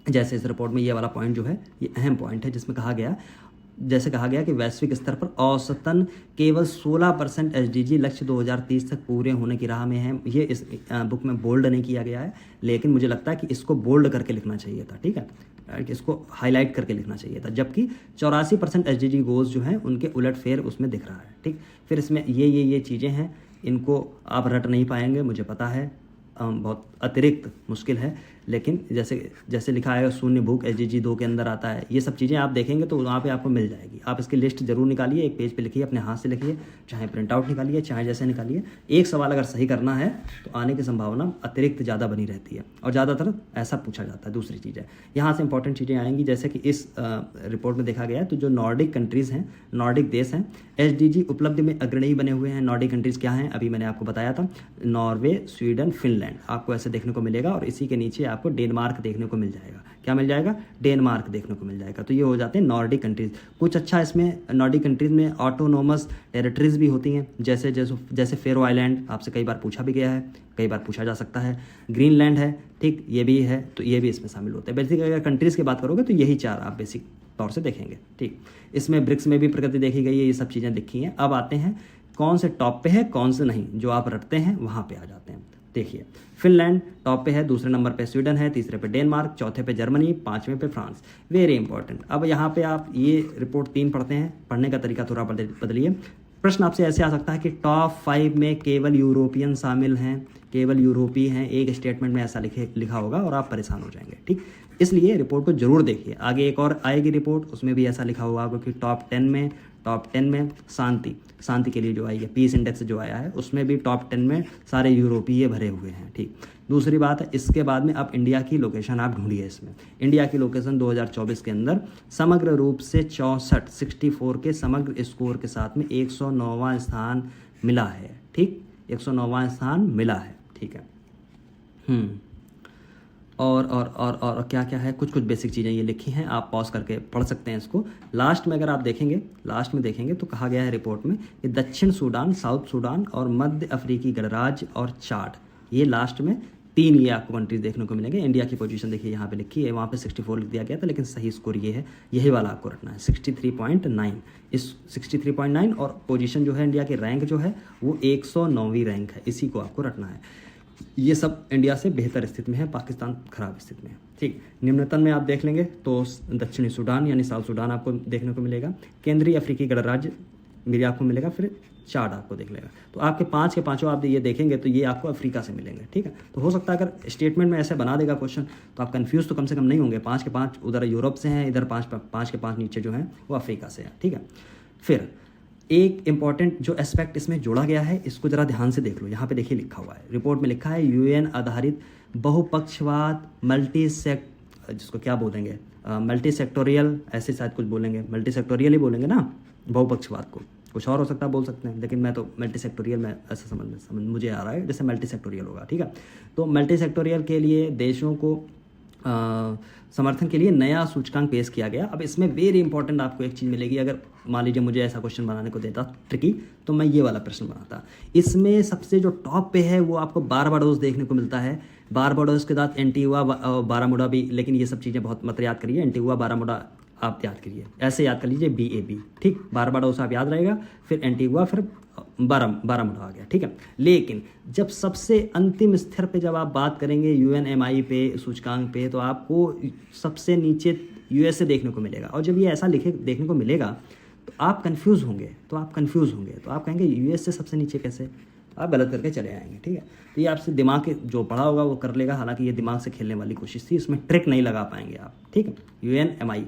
जैसे इस रिपोर्ट में ये वाला पॉइंट जो है ये अहम पॉइंट है, जिसमें कहा गया कि वैश्विक स्तर पर औसतन केवल 16% SDG लक्ष्य 2030 तक पूरे होने की राह में है। ये इस बुक में बोल्ड नहीं किया गया है, लेकिन मुझे लगता है कि इसको बोल्ड करके लिखना चाहिए था। ठीक है, इसको हाईलाइट करके लिखना चाहिए था, जबकि 84% SDG गोल्स जो हैं उनके उलटफेर उसमें दिख रहा है। ठीक, फिर इसमें ये चीज़ें हैं, इनको आप रट नहीं पाएंगे, मुझे पता है, बहुत अतिरिक्त मुश्किल है, लेकिन जैसे लिखा है शून्य भूख SDG 2 के अंदर आता है। ये सब चीज़ें आप देखेंगे तो वहाँ पे आपको मिल जाएगी। आप इसकी लिस्ट जरूर निकालिए, एक पेज पे लिखिए, अपने हाथ से लिखिए, चाहे प्रिंट आउट निकालिए, चाहे जैसे निकालिए। एक सवाल अगर सही करना है तो आने की संभावना अतिरिक्त ज़्यादा बनी रहती है, और ज़्यादातर ऐसा पूछा जाता है। दूसरी चीज़ है, यहाँ से इंपॉर्टेंट चीज़ें आएंगी, जैसे कि इस रिपोर्ट में देखा गया है तो जो नॉर्डिक कंट्रीज़ हैं, नॉर्डिक देश हैं, SDG उपलब्धि में अग्रणी बने हुए हैं। नॉर्डिक कंट्रीज़ क्या हैं, अभी मैंने आपको बताया था, नॉर्वे, स्वीडन, फिनलैंड, आपको ऐसे देखने को मिलेगा, और इसी के नीचे आपको डेनमार्क देखने को मिल जाएगा। क्या मिल जाएगा, डेनमार्क देखने को मिल जाएगा। तो ये हो जाते हैं नॉर्डिक कंट्रीज़। कुछ अच्छा इसमें नॉर्डिक कंट्रीज़ में ऑटोनोमस टेरिटरीज़ भी होती हैं, जैसे फेरो आइलैंड, आपसे कई बार पूछा भी गया है, कई बार पूछा जा सकता है। ग्रीनलैंड है, ठीक, ये भी है, तो ये भी इसमें शामिल होते हैं। बेसिक अगर कंट्रीज़ की बात करोगे तो यही 4 आप बेसिक तौर से देखेंगे। ठीक, इसमें ब्रिक्स में भी प्रगति देखी गई है, ये सब चीज़ें देखी हैं। अब आते हैं कौन से टॉप पे है कौन से नहीं, जो आप रटते हैं वहाँ पे आ जाते हैं। देखिए फिनलैंड टॉप पे है, दूसरे नंबर पे स्वीडन है, तीसरे पे डेनमार्क, चौथे पे जर्मनी, पांचवें पे फ्रांस। Very important. अब यहाँ पे आप ये रिपोर्ट 3 पढ़ते हैं, पढ़ने का तरीका थोड़ा बदलिए। प्रश्न आपसे ऐसे आ सकता है कि टॉप 5 में केवल यूरोपियन शामिल हैं, केवल यूरोपीय हैं, एक स्टेटमेंट में ऐसा लिखा होगा और आप परेशान हो जाएंगे। ठीक, इसलिए रिपोर्ट को जरूर देखिए। आगे एक और आएगी रिपोर्ट, उसमें भी ऐसा लिखा हुआ होगा कि टॉप 10 में शांति के लिए जो आई है, पीस इंडेक्स जो आया है, उसमें भी टॉप 10 में सारे यूरोपीय भरे हुए हैं। ठीक, दूसरी बात है, इसके बाद में अब इंडिया की लोकेशन आप ढूंढिए। इसमें इंडिया की लोकेशन 2024 के अंदर समग्र रूप से 64 के समग्र स्कोर के साथ में 109वां स्थान मिला है। ठीक, 109वां स्थान मिला है। ठीक है। और क्या क्या है, कुछ बेसिक चीज़ें ये लिखी हैं, आप पॉज करके पढ़ सकते हैं इसको। लास्ट में अगर आप देखेंगे, लास्ट में देखेंगे तो कहा गया है रिपोर्ट में कि दक्षिण सूडान, साउथ सूडान और मध्य अफ्रीकी गणराज्य और चाड, ये लास्ट में 3 ये आपको कंट्रीज देखने को मिलेंगे। इंडिया की पोजीशन देखिए यहाँ पे लिखी है, वहाँ पे 64 लिख दिया गया था, लेकिन सही स्कोर ये है, यही वाला आपको रखना है 63.9। इस 63.9 और पोजीशन जो है इंडिया की रैंक जो है वो 109वीं रैंक है, इसी को आपको रखना है। ये सब इंडिया से बेहतर स्थिति में है, पाकिस्तान खराब स्थिति में है। ठीक, निम्नतम में आप देख लेंगे तो दक्षिणी सूडान यानी साउथ सूडान आपको देखने को मिलेगा, केंद्रीय अफ्रीकी गणराज्य मेरी आपको मिलेगा, फिर चाड आपको देख लेगा। तो आपके 5 के पाँचों आप ये देखेंगे तो ये आपको अफ्रीका से मिलेंगे। ठीक है, तो हो सकता है अगर स्टेटमेंट में ऐसे बना देगा क्वेश्चन तो आप कंफ्यूज तो कम से कम नहीं होंगे। 5 के 5 उधर यूरोप से हैं, इधर 5 के 5 नीचे जो हैं वो अफ्रीका से हैं। ठीक है, फिर एक इंपॉर्टेंट जो एस्पेक्ट इसमें जोड़ा गया है, इसको जरा ध्यान से देख लो। यहाँ पे देखिए लिखा हुआ है, रिपोर्ट में लिखा है यूएन आधारित बहुपक्षवाद जिसको क्या बोलेंगे, मल्टी सेक्टोरियल, ऐसे शायद कुछ बोलेंगे, मल्टी सेक्टोरियल ही बोलेंगे ना बहुपक्षवाद को, कुछ और हो सकता है बोल सकते हैं, लेकिन मैं तो मल्टी सेक्टोरियल में ऐसा समझ मुझे आ रहा है जैसे मल्टी सेक्टोरियल होगा। ठीक है, तो मल्टी सेक्टोरियल के लिए देशों को समर्थन के लिए नया सूचकांक पेश किया गया। अब इसमें वेरी इंपॉर्टेंट आपको एक चीज़ मिलेगी, अगर मान लीजिए मुझे ऐसा क्वेश्चन बनाने को देता ट्रिकी तो मैं ये वाला प्रश्न बनाता। इसमें सबसे जो टॉप पे है वो आपको बारबाडोस देखने को मिलता है। बारबाडोस के साथ एंटीगुआ बारामूडा भी, लेकिन ये सब चीज़ें बहुत मत याद करिए। एंटीगुआ बारामूडा आप याद करिए, ऐसे याद कर लीजिए BAB। ठीक, बारबाडोस आप याद रहेगा, फिर एंटीगुआ, फिर बारामूडा आ गया। ठीक है, लेकिन जब सबसे अंतिम स्तर पे जब आप बात करेंगे UNMI पे सूचकांक पे, तो आपको सबसे नीचे USA देखने को मिलेगा। और जब ये ऐसा देखने को मिलेगा तो आप कंफ्यूज होंगे, तो आप कहेंगे US से सबसे नीचे कैसे, आप गलत करके चले आएंगे। ठीक है, तो ये आपसे दिमाग के जो पढ़ा होगा वो कर लेगा, हालांकि ये दिमाग से खेलने वाली कोशिश थी, इसमें ट्रिक नहीं लगा पाएंगे आप। ठीक है, UNMI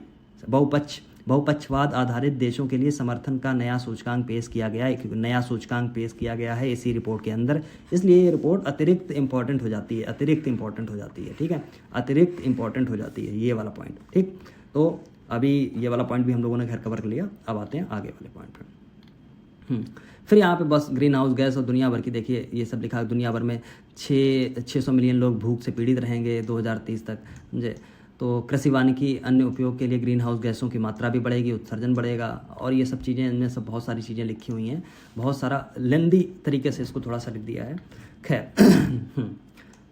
बहुपक्षवाद आधारित देशों के लिए समर्थन का नया सूचकांक पेश किया गया है, एक नया सूचकांक पेश किया गया है इसी रिपोर्ट के अंदर। इसलिए ये रिपोर्ट अतिरिक्त इंपॉर्टेंट हो जाती है। ठीक है, अतिरिक्त इंपॉर्टेंट हो जाती है ये वाला पॉइंट। ठीक, तो अभी ये वाला पॉइंट भी हम लोगों ने खैर कवर कर लिया। अब आते हैं आगे वाले पॉइंट पर। फिर यहाँ पे बस ग्रीन हाउस गैस और दुनिया भर की देखिए ये सब लिखा है। दुनिया भर में 600 मिलियन लोग भूख से पीड़ित रहेंगे 2030 तक। समझे, तो कृषि वानिकी अन्य उपयोग के लिए ग्रीन हाउस गैसों की मात्रा भी बढ़ेगी, उत्सर्जन बढ़ेगा, और ये सब चीज़ें, इनमें सब बहुत सारी चीज़ें लिखी हुई हैं। बहुत सारा लेंदी तरीके से इसको थोड़ा सा लिख दिया है, खैर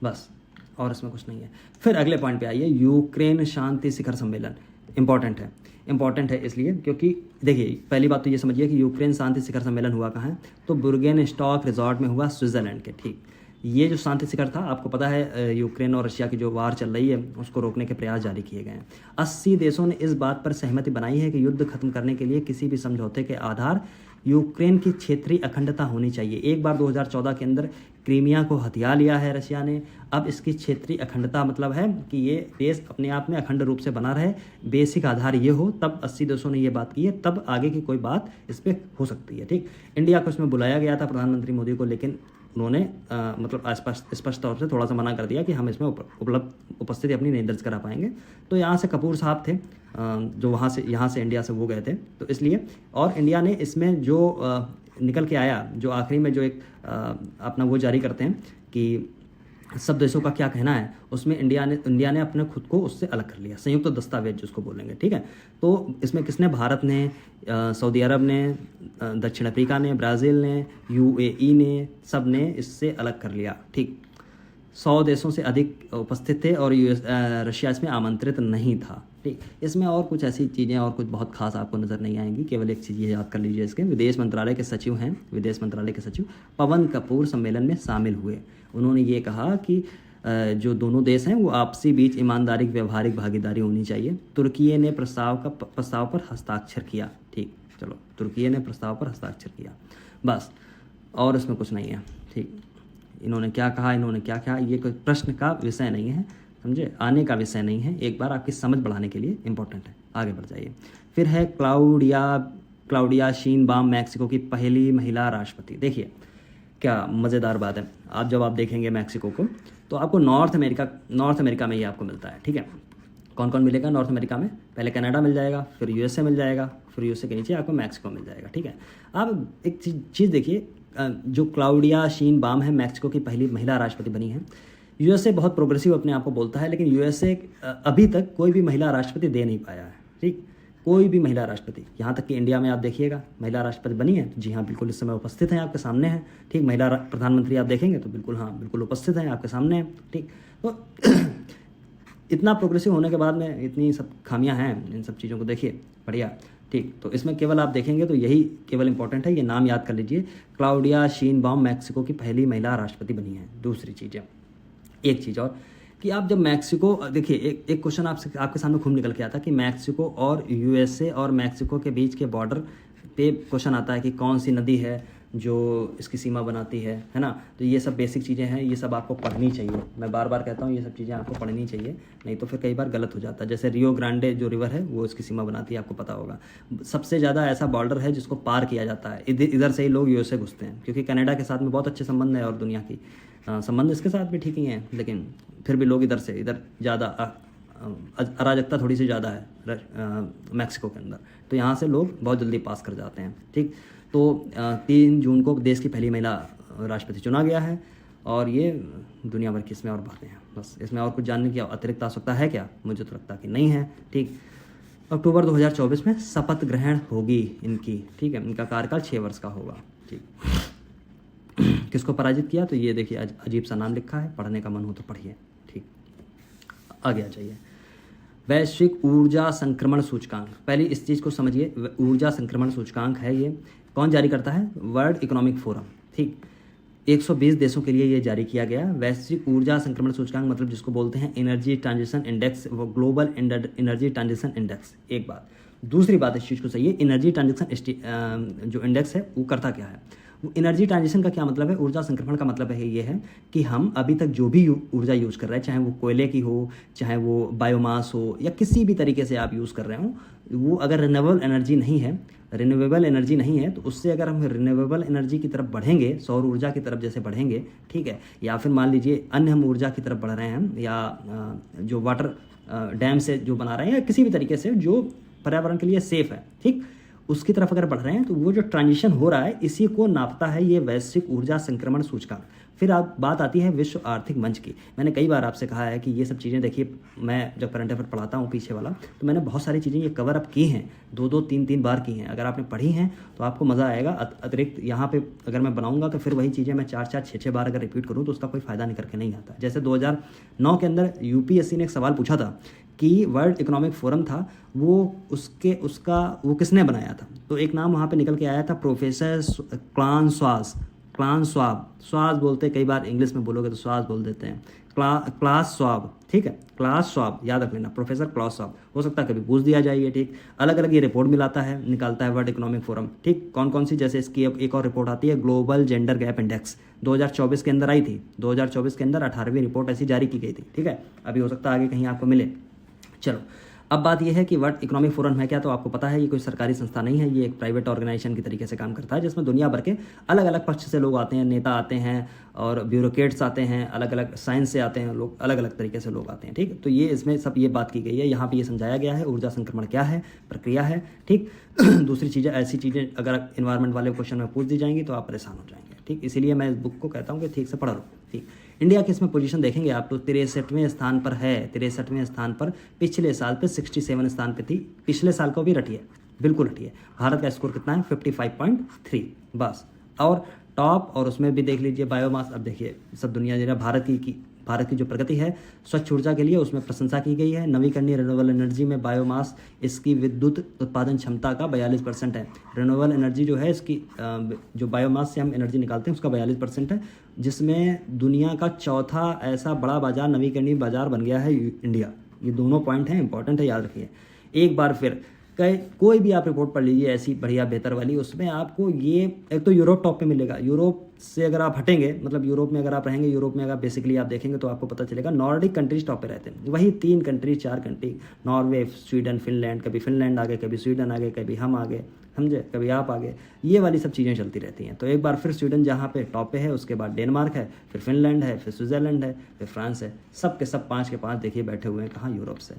बस, और इसमें कुछ नहीं है। फिर अगले पॉइंट पे आइए, यूक्रेन शांति शिखर सम्मेलन इंपॉर्टेंट है इसलिए क्योंकि देखिए पहली बात तो ये समझिए कि यूक्रेन शांति शिखर सम्मेलन हुआ कहाँ है, तो बुर्गेनस्टॉक रिजॉर्ट में हुआ, स्विट्जरलैंड के। ठीक, ये जो शांति शिखर था, आपको पता है यूक्रेन और रशिया की जो वार चल रही है उसको रोकने के प्रयास जारी किए गए हैं। 80 देशों ने इस बात पर सहमति बनाई है कि युद्ध खत्म करने के लिए किसी भी समझौते के आधार यूक्रेन की क्षेत्रीय अखंडता होनी चाहिए। एक बार 2014 के अंदर क्रीमिया को हथिया लिया है रशिया ने, अब इसकी क्षेत्रीय अखंडता मतलब है कि ये देश अपने आप में अखंड रूप से बना रहे, बेसिक आधार ये हो, तब 80 देशों ने ये बात की है, तब आगे की कोई बात इस पर हो सकती है। ठीक, इंडिया को इसमें बुलाया गया था प्रधानमंत्री मोदी को, लेकिन उन्होंने मतलब स्पष्ट तौर से थोड़ा सा मना कर दिया कि हम इसमें उपस्थिति अपनी नहीं दर्ज करा पाएंगे। तो यहाँ से कपूर साहब थे जो यहाँ से इंडिया से वो गए थे, तो इसलिए, और इंडिया ने इसमें जो निकल के आया, जो आखिरी में जो एक अपना वो जारी करते हैं कि सब देशों का क्या कहना है, उसमें इंडिया ने अपने खुद को उससे अलग कर लिया, संयुक्त दस्तावेज जिसको बोलेंगे। ठीक है, तो इसमें किसने, भारत ने, सऊदी अरब ने, दक्षिण अफ्रीका ने, ब्राज़ील ने, UAE ने, सब ने इससे अलग कर लिया। ठीक, 100 देशों से अधिक उपस्थित थे और रशिया इसमें आमंत्रित नहीं था। ठीक। ठीक। इसमें और कुछ ऐसी चीज़ें और कुछ बहुत खास आपको नज़र नहीं आएंगी, केवल एक चीज़ ये याद कर लीजिए, इसके विदेश मंत्रालय के सचिव हैं, विदेश मंत्रालय के सचिव पवन कपूर सम्मेलन में शामिल हुए। उन्होंने ये कहा कि जो दोनों देश हैं वो आपसी बीच ईमानदारी व्यवहारिक भागीदारी होनी चाहिए। तुर्की ने प्रस्ताव पर हस्ताक्षर किया। ठीक, चलो, तुर्की ने प्रस्ताव पर हस्ताक्षर किया, बस, और इसमें कुछ नहीं है। ठीक, इन्होंने क्या कहा, इन्होंने क्या कहा, ये कोई प्रश्न का विषय नहीं है, समझे, आने का विषय नहीं है, एक बार आपकी समझ बढ़ाने के लिए इंपॉर्टेंट है। आगे बढ़ जाइए। फिर है क्लाउडिया शीनबाम, मैक्सिको की पहली महिला राष्ट्रपति। देखिए क्या मज़ेदार बात है, जब आप देखेंगे मैक्सिको को तो आपको नॉर्थ अमेरिका में ही आपको मिलता है। ठीक है, कौन कौन मिलेगा नॉर्थ अमेरिका में? पहले कनाडा मिल जाएगा, फिर यूएसए मिल जाएगा, फिर यूएसए के नीचे आपको मैक्सिको मिल जाएगा। ठीक है, आप एक चीज़ देखिए, जो क्लाउडिया शीनबाम है मैक्सिको की पहली महिला राष्ट्रपति बनी है। यूएसए बहुत प्रोग्रेसिव अपने आप को बोलता है, लेकिन यूएसए अभी तक कोई भी महिला राष्ट्रपति दे नहीं पाया है। ठीक, कोई भी महिला राष्ट्रपति, यहाँ तक कि इंडिया में आप देखिएगा महिला राष्ट्रपति बनी है, जी हाँ, बिल्कुल इस समय उपस्थित हैं, आपके सामने हैं। ठीक, महिला प्रधानमंत्री आप देखेंगे तो बिल्कुल, हाँ, बिल्कुल उपस्थित हैं, आपके सामने हैं। ठीक, तो इतना प्रोग्रेसिव होने के बाद में इतनी सब खामियां हैं, इन सब चीज़ों को देखिए, बढ़िया। ठीक, तो इसमें केवल आप देखेंगे तो यही केवल इंपॉर्टेंट है, ये नाम याद कर लीजिए, क्लाउडिया शीनबाम मैक्सिको की पहली महिला राष्ट्रपति बनी है। दूसरी चीज़, एक चीज़ और, कि आप जब मैक्सिको देखिए, एक क्वेश्चन आपके सामने खूब निकल के आता है कि मैक्सिको और यूएसए और मैक्सिको के बीच के बॉर्डर पे क्वेश्चन आता है कि कौन सी नदी है जो इसकी सीमा बनाती है ना। तो ये सब बेसिक चीज़ें हैं, ये सब आपको पढ़नी चाहिए। मैं बार बार कहता हूँ ये सब चीज़ें आपको पढ़नी चाहिए, नहीं तो फिर कई बार गलत हो जाता है। जैसे रियो ग्रांडे जो रिवर है वो इसकी सीमा बनाती है, आपको पता होगा। सबसे ज़्यादा ऐसा बॉर्डर है जिसको पार किया जाता है, इधर से ही लोग यूएसए घुसते हैं, क्योंकि कनाडा के साथ में बहुत अच्छे संबंध है और दुनिया की संबंध इसके साथ भी ठीक ही हैं, लेकिन फिर भी लोग इधर ज़्यादा अराजकता थोड़ी सी ज़्यादा है मैक्सिको के अंदर, तो यहाँ से लोग बहुत जल्दी पास कर जाते हैं। ठीक, तो 3 जून को देश की पहली महिला राष्ट्रपति चुना गया है, और ये दुनिया भर की इसमें और बातें हैं। बस इसमें और कुछ जानने की अतिरिक्त आवश्यकता है क्या? मुझे तो लगता कि नहीं है। ठीक, अक्टूबर 2024 में शपथ ग्रहण होगी इनकी। ठीक है, इनका कार्यकाल 6 वर्ष का होगा। ठीक, किसको पराजित किया? तो ये देखिए, अजीब सा नाम लिखा है, पढ़ने का मन हो तो पढ़िए। ठीक, आगे आ जाइए। वैश्विक ऊर्जा संक्रमण सूचकांक, पहले इस चीज़ को समझिए, ऊर्जा संक्रमण सूचकांक है ये, कौन जारी करता है? World economic forum. ठीक, 120 देशों के लिए ये जारी किया गया। वैश्विक ऊर्जा संक्रमण सूचकांक मतलब जिसको बोलते हैं एनर्जी ट्रांजिशन इंडेक्स, वो ग्लोबल एनर्जी ट्रांजिशन इंडेक्स। एक बात, दूसरी बात इस चीज़ को सही है, एनर्जी ट्रांजिशन जो इंडेक्स है वो करता क्या है? एनर्जी ट्रांजिशन का क्या मतलब है? ऊर्जा संक्रमण का मतलब है ये है कि हम अभी तक जो भी ऊर्जा यूज़ कर रहे हैं, चाहे वो कोयले की हो, चाहे वो बायोमास हो, या किसी भी तरीके से आप यूज़ कर रहे हो, वो अगर रिन्यूएबल एनर्जी नहीं है, तो उससे अगर हम रिन्यूएबल एनर्जी की तरफ बढ़ेंगे, सौर ऊर्जा की तरफ जैसे बढ़ेंगे, ठीक है, या फिर मान लीजिए अन्य हम ऊर्जा की तरफ बढ़ रहे हैं, या जो वाटर डैम से जो बना रहे हैं, या किसी भी तरीके से जो पर्यावरण के लिए सेफ है, ठीक, उसकी तरफ अगर बढ़ रहे हैं, तो वो जो ट्रांजिशन हो रहा है, इसी को नापता है ये वैश्विक ऊर्जा संक्रमण सूचकांक। फिर बात आती है विश्व आर्थिक मंच की। मैंने कई बार आपसे कहा है कि ये सब चीज़ें देखिए, मैं जब करंट अफेयर पढ़ाता हूँ पीछे वाला, तो मैंने बहुत सारी चीज़ें ये कवर अप की हैं, 2-2, 3-3 बार की हैं। अगर आपने पढ़ी हैं तो आपको मज़ा आएगा। अतिरिक्त यहाँ पे अगर मैं बनाऊँगा तो फिर वही चीज़ें मैं 4-4, 6-6 बार अगर रिपीट करूँ तो उसका कोई फ़ायदा निकल के नहीं आता। जैसे 2009 के अंदर यूपीएससी ने एक सवाल पूछा था कि वर्ल्ड इकोनॉमिक फोरम था, वो किसने बनाया था? तो एक नाम वहाँ पे निकल के आया था, प्रोफेसर क्लास स्वाब बोलते, कई बार इंग्लिश में बोलोगे तो स्वाब बोल देते हैं, क्लास स्वाब। ठीक है, क्लास स्वाब याद रख लेना, प्रोफेसर क्लास स्वाब। हो सकता है कभी पूछ दिया जाए ये। ठीक, अलग अलग ये रिपोर्ट निकालता है वर्ल्ड इकोनॉमिक फोरम। ठीक, कौन कौन सी? जैसे इसकी एक और रिपोर्ट आती है, ग्लोबल जेंडर गैप इंडेक्स, 2024 के अंदर आई थी। 2024 के अंदर 18वीं रिपोर्ट ऐसी जारी की गई थी। ठीक है, अभी हो सकता है आगे कहीं आपको मिले। चलो, अब बात यह है कि वर्ल्ड इकोनॉमिक फोरम है क्या? तो आपको पता है ये कोई सरकारी संस्था नहीं है, ये एक प्राइवेट ऑर्गेनाइजेशन की तरीके से काम करता है, जिसमें दुनिया भर के अलग अलग पक्ष से लोग आते हैं, नेता आते हैं और ब्यूरोक्रेट्स आते हैं, अलग अलग साइंस से आते हैं लोग, अलग अलग तरीके से लोग आते हैं। ठीक, तो ये इसमें सब ये बात की गई है, यहाँ पे ये समझाया गया है ऊर्जा संक्रमण क्या है, प्रक्रिया है। ठीक, दूसरी चीज़ें, ऐसी चीज़ें अगर इन्वायरमेंट वाले क्वेश्चन में पूछ दी जाएंगी तो आप परेशान हो जाएंगे। ठीक, इसीलिए मैं इस बुक को कहता हूँ कि ठीक से पढ़ लो। ठीक, इंडिया की इसमें पोजीशन देखेंगे आप तो 63वें स्थान पर है। 63वें स्थान पर, पिछले साल पे 67 स्थान पे थी, पिछले साल को भी रटिए, बिल्कुल रटिए। भारत का स्कोर कितना है? 55.3 बस। और टॉप, और उसमें भी देख लीजिए बायोमास। अब देखिए सब दुनिया जो है भारत की भारत की जो प्रगति है स्वच्छ ऊर्जा के लिए उसमें प्रशंसा की गई है। नवीकरणीय रिन्यूएबल एनर्जी में बायोमास इसकी विद्युत उत्पादन क्षमता का 42% है। रिन्यूएबल एनर्जी जो है इसकी जो बायोमास से हम एनर्जी निकालते हैं उसका 42% है, जिसमें दुनिया का चौथा ऐसा बड़ा बाजार नवीकरणीय बाजार बन गया है इंडिया। ये दोनों पॉइंट हैं, इंपॉर्टेंट है, याद रखिए। एक बार फिर कोई भी आप रिपोर्ट पढ़ लीजिए ऐसी बढ़िया बेहतर वाली, उसमें आपको ये एक तो यूरोप टॉप पे मिलेगा। यूरोप से अगर आप हटेंगे, मतलब यूरोप में अगर आप रहेंगे, यूरोप में अगर बेसिकली आप देखेंगे तो आपको पता चलेगा नॉर्डिक कंट्रीज टॉप पे रहते हैं। वही 3 countries 4 country, Norway, Sweden, Finland, कभी फिनलैंड आगे, कभी स्वीडन आगे, कभी हम आगे, समझे, कभी आप आगे, ये वाली सब चीज़ें चलती रहती हैं। तो एक बार फिर स्वीडन जहाँ पे टॉप पे है, उसके बाद डेनमार्क है, फिर फिनलैंड है, फिर स्विट्ज़रलैंड है, फिर फ्रांस है। सब के सब 5 के 5 देखिए बैठे हुए हैं कहाँ, यूरोप से।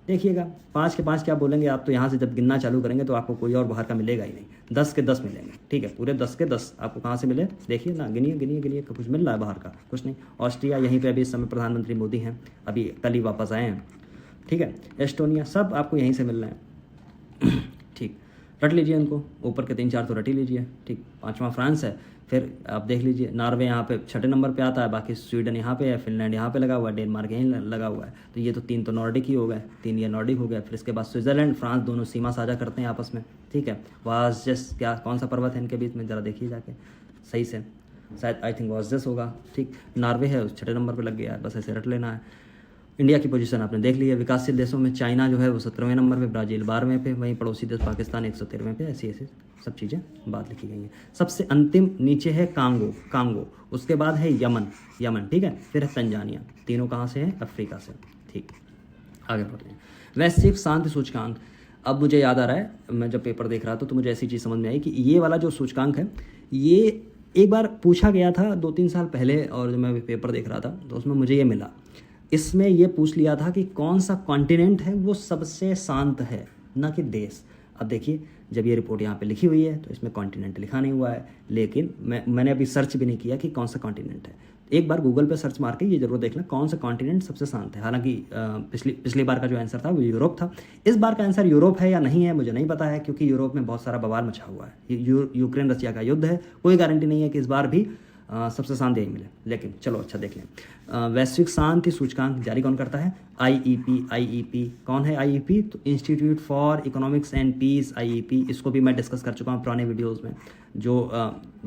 देखिएगा 5 के 5 क्या बोलेंगे आप, तो यहाँ से जब गिनना चालू करेंगे तो आपको कोई और बाहर का मिलेगा ही नहीं। 10 के 10 मिलेंगे, ठीक है, पूरे 10 के 10 आपको कहाँ से मिले, देखिए ना, गिनिए गिनिए गिनिए, कुछ मिल रहा है बाहर का, कुछ नहीं। ऑस्ट्रिया, यहीं पे अभी इस समय प्रधानमंत्री मोदी हैं, अभी कल ही वापस आए हैं, ठीक है। एस्टोनिया, सब आपको यहीं से मिल रहे हैं, ठीक। रट लीजिए इनको, ऊपर के 3-4 तो रट ही लीजिए, ठीक। 5वां फ्रांस है, फिर आप देख लीजिए नॉर्वे यहाँ पे 6ठे नंबर पे आता है, बाकी स्वीडन यहाँ पे है, फिनलैंड यहाँ पे लगा हुआ है, डेनमार्क यहीं लगा हुआ है। तो ये तो 3 तो नॉर्डिक ही हो गए, 3 ये नॉर्डिक हो गया। फिर इसके बाद स्विट्ज़रलैंड, फ्रांस दोनों सीमा साझा करते हैं आपस में, ठीक है। वाजस क्या, कौन सा पर्वत है इनके बीच में, ज़रा देखिए जाके सही से, शायद आई थिंक वाजस होगा, ठीक। नॉर्वे है उस 6ठे नंबर पर लग गया है, बस ऐसे रट लेना है। इंडिया की पोजीशन आपने देख ली है। विकासशील देशों में चाइना जो है वो 17वें नंबर पे, ब्राज़ील 12वें पे, वहीं पड़ोसी देश पाकिस्तान 113वें पे। ऐसी ऐसी सब चीज़ें बात लिखी गई हैं। सबसे अंतिम नीचे है कांगो, उसके बाद है यमन, ठीक है, फिर है तंजानिया। तीनों कहाँ से हैं, अफ्रीका से, ठीक। आगे बढ़ते हैं। वैश्विक शांति सूचकांक, अब मुझे याद आ रहा है, मैं जब पेपर देख रहा था तो मुझे ऐसी चीज़ समझ में आई कि ये वाला जो सूचकांक है, ये एक बार पूछा गया था 2-3 साल पहले, और जब मैं पेपर देख रहा था तो उसमें मुझे ये मिला। इसमें ये पूछ लिया था कि कौन सा कॉन्टिनेंट है वो सबसे शांत है, ना कि देश। अब देखिए, जब ये रिपोर्ट यहाँ पे लिखी हुई है तो इसमें कॉन्टिनेंट लिखा नहीं हुआ है, लेकिन मैंने अभी सर्च भी नहीं किया कि कौन सा कॉन्टिनेंट है। एक बार गूगल पे सर्च मार के ये जरूर देखना कौन सा कॉन्टिनेंट सबसे शांत है। हालांकि पिछली बार का जो आंसर था वो यूरोप था। इस बार का आंसर यूरोप है या नहीं है मुझे नहीं पता है, क्योंकि यूरोप में बहुत सारा बवाल मचा हुआ है। यूक्रेन रशिया का युद्ध है, कोई गारंटी नहीं है कि इस बार भी सबसे शांत यही मिले। लेकिन चलो अच्छा देख लें। वैश्विक शांति सूचकांक जारी कौन करता है, आईईपी। कौन है आईईपी, तो Institute for Economics and Peace, IEP. इसको भी मैं डिस्कस कर चुका हूँ पुराने वीडियोस में, जो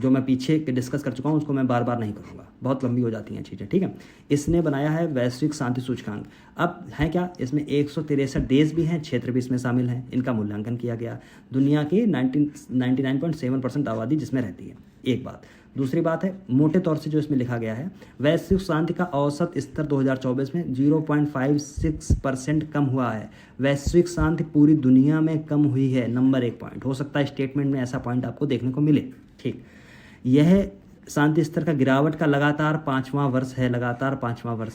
मैं पीछे के डिस्कस कर चुका हूँ उसको मैं बार बार नहीं करूँगा, बहुत लंबी हो जाती हैं चीज़ें, ठीक है। इसने बनाया है वैश्विक शांति सूचकांक। अब है क्या, इसमें 163 देश भी हैं, क्षेत्र भी इसमें शामिल हैं, इनका मूल्यांकन किया गया। दुनिया की 99.7% आबादी जिसमें रहती है, एक बात। दूसरी बात है, मोटे तौर से जो इसमें लिखा गया है, वैश्विक शांति का औसत स्तर 2024 में 0.56% कम हुआ है। वैश्विक शांति पूरी दुनिया में कम हुई है, नंबर 1 पॉइंट। हो सकता है स्टेटमेंट में ऐसा पॉइंट आपको देखने को मिले, ठीक। यह शांति स्तर का गिरावट का लगातार 5वां वर्ष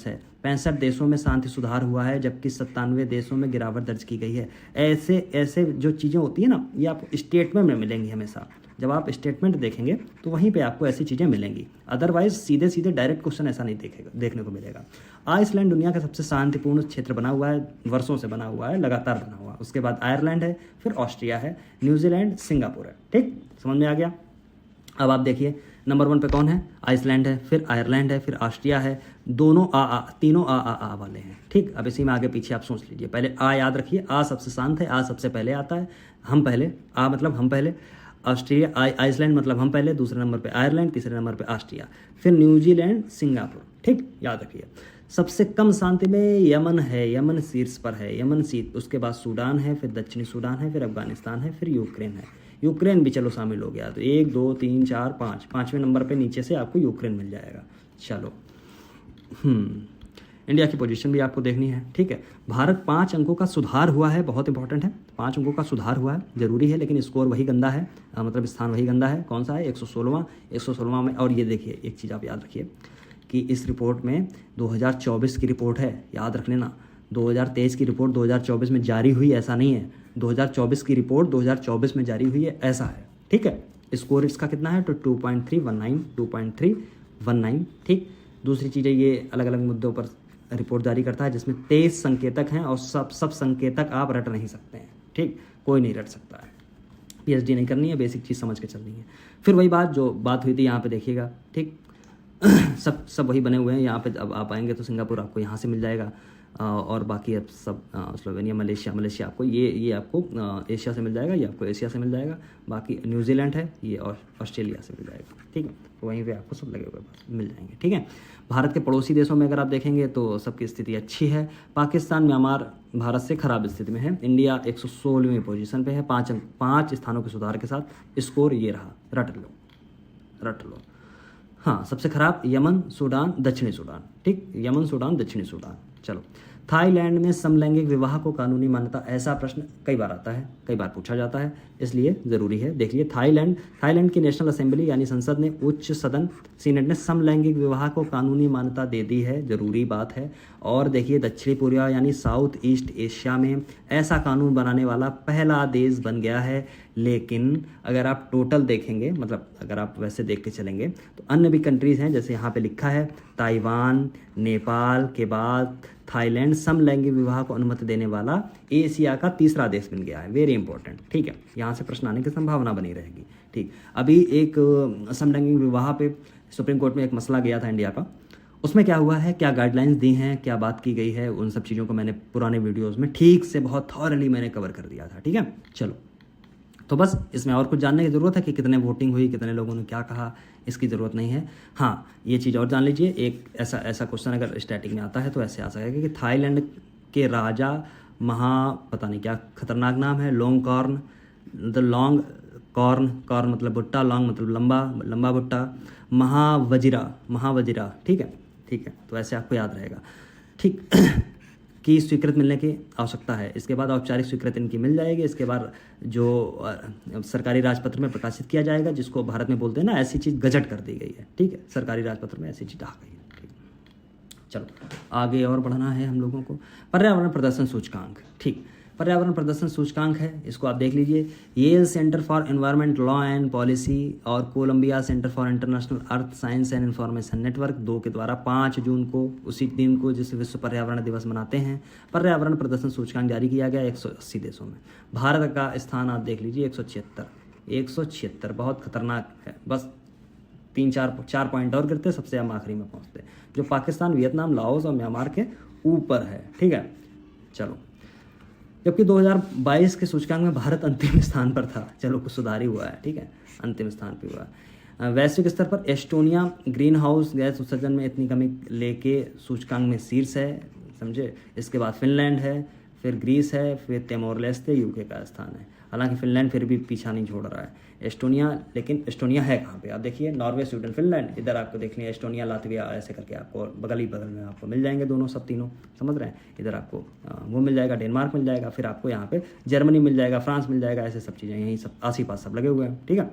है। 65 देशों में शांति सुधार हुआ है, जबकि 97 देशों में गिरावट दर्ज की गई है। ऐसे जो चीज़ें होती है ना, ये आपको स्टेटमेंट में मिलेंगी हमेशा। जब आप स्टेटमेंट देखेंगे तो वहीं पे आपको ऐसी चीज़ें मिलेंगी, अदरवाइज सीधे डायरेक्ट क्वेश्चन ऐसा नहीं देखने को मिलेगा। आइसलैंड दुनिया का सबसे शांतिपूर्ण क्षेत्र बना हुआ है, वर्षों से बना हुआ है, लगातार बना हुआ है। उसके बाद आयरलैंड है, फिर ऑस्ट्रिया है, न्यूजीलैंड, सिंगापुर है, ठीक, समझ में आ गया। अब आप देखिए नंबर 1 पे कौन है, आइसलैंड है, फिर आयरलैंड है, फिर ऑस्ट्रिया है। दोनों तीनों आ वाले हैं, ठीक। अब इसी में आगे पीछे आप सोच लीजिए। पहले आ याद रखिए, आ सबसे शांत है, आ सबसे पहले आता है, हम पहले, आ मतलब हम पहले, ऑस्ट्रिया, आइसलैंड मतलब हम पहले, दूसरे नंबर पे आयरलैंड, तीसरे नंबर पे ऑस्ट्रिया, फिर न्यूजीलैंड, सिंगापुर, ठीक, याद रखिए। सबसे कम शांति में यमन है, यमन शीर्ष पर है, उसके बाद सूडान है, फिर दक्षिणी सूडान है, फिर अफगानिस्तान है, फिर यूक्रेन है। यूक्रेन भी चलो शामिल हो गया, तो 1 2 3 4 5, 5वें नंबर पे नीचे से आपको यूक्रेन मिल जाएगा। चलो, इंडिया की पोजीशन भी आपको देखनी है, ठीक है। भारत 5 अंकों का सुधार हुआ है, बहुत इंपॉर्टेंट है, 5 अंकों का सुधार हुआ है, जरूरी है, लेकिन स्कोर वही गंदा है, मतलब स्थान वही गंदा है। कौन सा है, 116वां में। और ये देखिए, एक चीज़ आप याद रखिए कि इस रिपोर्ट में 2024 की रिपोर्ट है, याद रख लेना। 2023 की रिपोर्ट 2024 में जारी हुई ऐसा नहीं है, 2024 की रिपोर्ट 2024 में जारी हुई है ऐसा है, ठीक है। स्कोर इसका कितना है, तो 2.319, ठीक। दूसरी चीज़ें, ये अलग अलग मुद्दों पर रिपोर्ट जारी करता है, जिसमें 23 संकेतक हैं, और सब संकेतक आप रट नहीं सकते हैं, ठीक, कोई नहीं रट सकता है। पीएचडी नहीं करनी है, बेसिक चीज़ समझ के चलनी है। फिर वही बात जो बात हुई थी यहाँ पे देखिएगा, ठीक। सब वही बने हुए हैं। यहाँ पे अब आप आएंगे तो सिंगापुर आपको यहाँ से मिल जाएगा, और बाकी अब सब स्लोवेनिया, मलेशिया आपको ये आपको एशिया से मिल जाएगा, ये आपको एशिया से मिल जाएगा। बाकी न्यूजीलैंड है ये, और ऑस्ट्रेलिया से मिल जाएगा, ठीक है। तो वहीं पे आपको सब लगे हुए मिल जाएंगे, ठीक है। भारत के पड़ोसी देशों में अगर आप देखेंगे तो सबकी स्थिति अच्छी है। पाकिस्तान, म्यांमार भारत से खराब स्थिति में है। इंडिया 116वीं पोजीशन पे है, 5 स्थानों के सुधार के साथ स्कोर ये रहा, रट लो। हाँ, सबसे खराब यमन, सूडान, दक्षिणी सूडान, ठीक, यमन, सूडान, दक्षिणी सूडान। चलो, थाईलैंड में समलैंगिक विवाह को कानूनी मान्यता, ऐसा प्रश्न कई बार आता है, कई बार पूछा जाता है, इसलिए ज़रूरी है। देखिए, थाईलैंड की नेशनल असेंबली यानी संसद ने, उच्च सदन सीनेट ने समलैंगिक विवाह को कानूनी मान्यता दे दी है, ज़रूरी बात है। और देखिए, दक्षिणी पूर्व यानी साउथ ईस्ट एशिया में ऐसा कानून बनाने वाला पहला देश बन गया है। लेकिन अगर आप टोटल देखेंगे, मतलब अगर आप वैसे देख के चलेंगे तो अन्य भी कंट्रीज़ हैं, जैसे यहाँ पे लिखा है ताइवान, नेपाल के बाद थाईलैंड समलैंगिक विवाह को अनुमति देने वाला एशिया का तीसरा देश बन गया है। वेरी इंपॉर्टेंट, ठीक है, यहाँ से प्रश्न आने की संभावना बनी रहेगी, ठीक। अभी एक समलैंगिक विवाह पे सुप्रीम कोर्ट में एक मसला गया था इंडिया का, उसमें क्या हुआ है, क्या गाइडलाइंस दी हैं, क्या बात की गई है, उन सब चीज़ों को मैंने पुराने वीडियोज़ में ठीक से बहुत थॉरली मैंने कवर कर दिया था, ठीक है। चलो, तो बस इसमें और कुछ जानने की ज़रूरत है कि कितने वोटिंग हुई, कितने लोगों ने क्या कहा, इसकी ज़रूरत नहीं है। हाँ, ये चीज़ और जान लीजिए, एक ऐसा क्वेश्चन अगर स्टैटिक में आता है तो ऐसे आ सकेगा कि थाईलैंड के राजा पता नहीं क्या खतरनाक नाम है, लॉन्ग कॉर्न मतलब भुट्टा, लॉन्ग मतलब लंबा भुट्टा, महावजिरा, ठीक है, तो ऐसे आपको याद रहेगा, ठीक की स्वीकृत मिलने की आवश्यकता है। इसके बाद औपचारिक स्वीकृति इनकी मिल जाएगी। इसके बाद जो सरकारी राजपत्र में प्रकाशित किया जाएगा, जिसको भारत में बोलते हैं ना, ऐसी चीज़ गजट कर दी गई है, ठीक है, सरकारी राजपत्र में ऐसी चीज़ आ गई है, ठीक। चलो, आगे और बढ़ना है हम लोगों को। पर्यावरण प्रदर्शन सूचकांक, ठीक, पर्यावरण प्रदर्शन सूचकांक है, इसको आप देख लीजिए। Yale center for environment law and policy और Columbia center for international earth science and information network 2 के द्वारा 5 जून को, उसी दिन को जिस विश्व पर्यावरण दिवस मनाते हैं, पर्यावरण प्रदर्शन सूचकांक जारी किया गया 180 देशों में। भारत का स्थान आप देख लीजिए 176, बहुत खतरनाक है। बस 3-4 पॉइंट और गिरते, सबसे हम आखिरी में पहुँचते, जो पाकिस्तान, वियतनाम, लाओस और म्यांमार के ऊपर है, ठीक है। चलो, जबकि 2022 के सूचकांक में भारत अंतिम स्थान पर था। चलो, कुछ सुधार ही हुआ है, ठीक है, अंतिम स्थान पर हुआ है। वैश्विक स्तर पर एस्टोनिया ग्रीन हाउस गैस उत्सर्जन में इतनी कमी लेके सूचकांक में शीर्ष है, समझे। इसके बाद फिनलैंड है, फिर ग्रीस है, फिर तिमोर लेस्ते यूके का स्थान है। हालांकि फिनलैंड फिर भी पीछा नहीं छोड़ रहा है। लेकिन एस्टोनिया है कहाँ पे, आप देखिए, नॉर्वे, स्वीडन, फिनलैंड, इधर आपको देख लिया एस्टोनिया, लातविया, ऐसे करके आपको बगल में आपको मिल जाएंगे दोनों, सब तीनों, समझ रहे हैं। इधर आपको वो मिल जाएगा, डेनमार्क मिल जाएगा, फिर आपको यहाँ पे जर्मनी मिल जाएगा, फ्रांस मिल जाएगा, ऐसे सब चीज़ें यहीं सब आस ही पास सब लगे हुए हैं, ठीक है।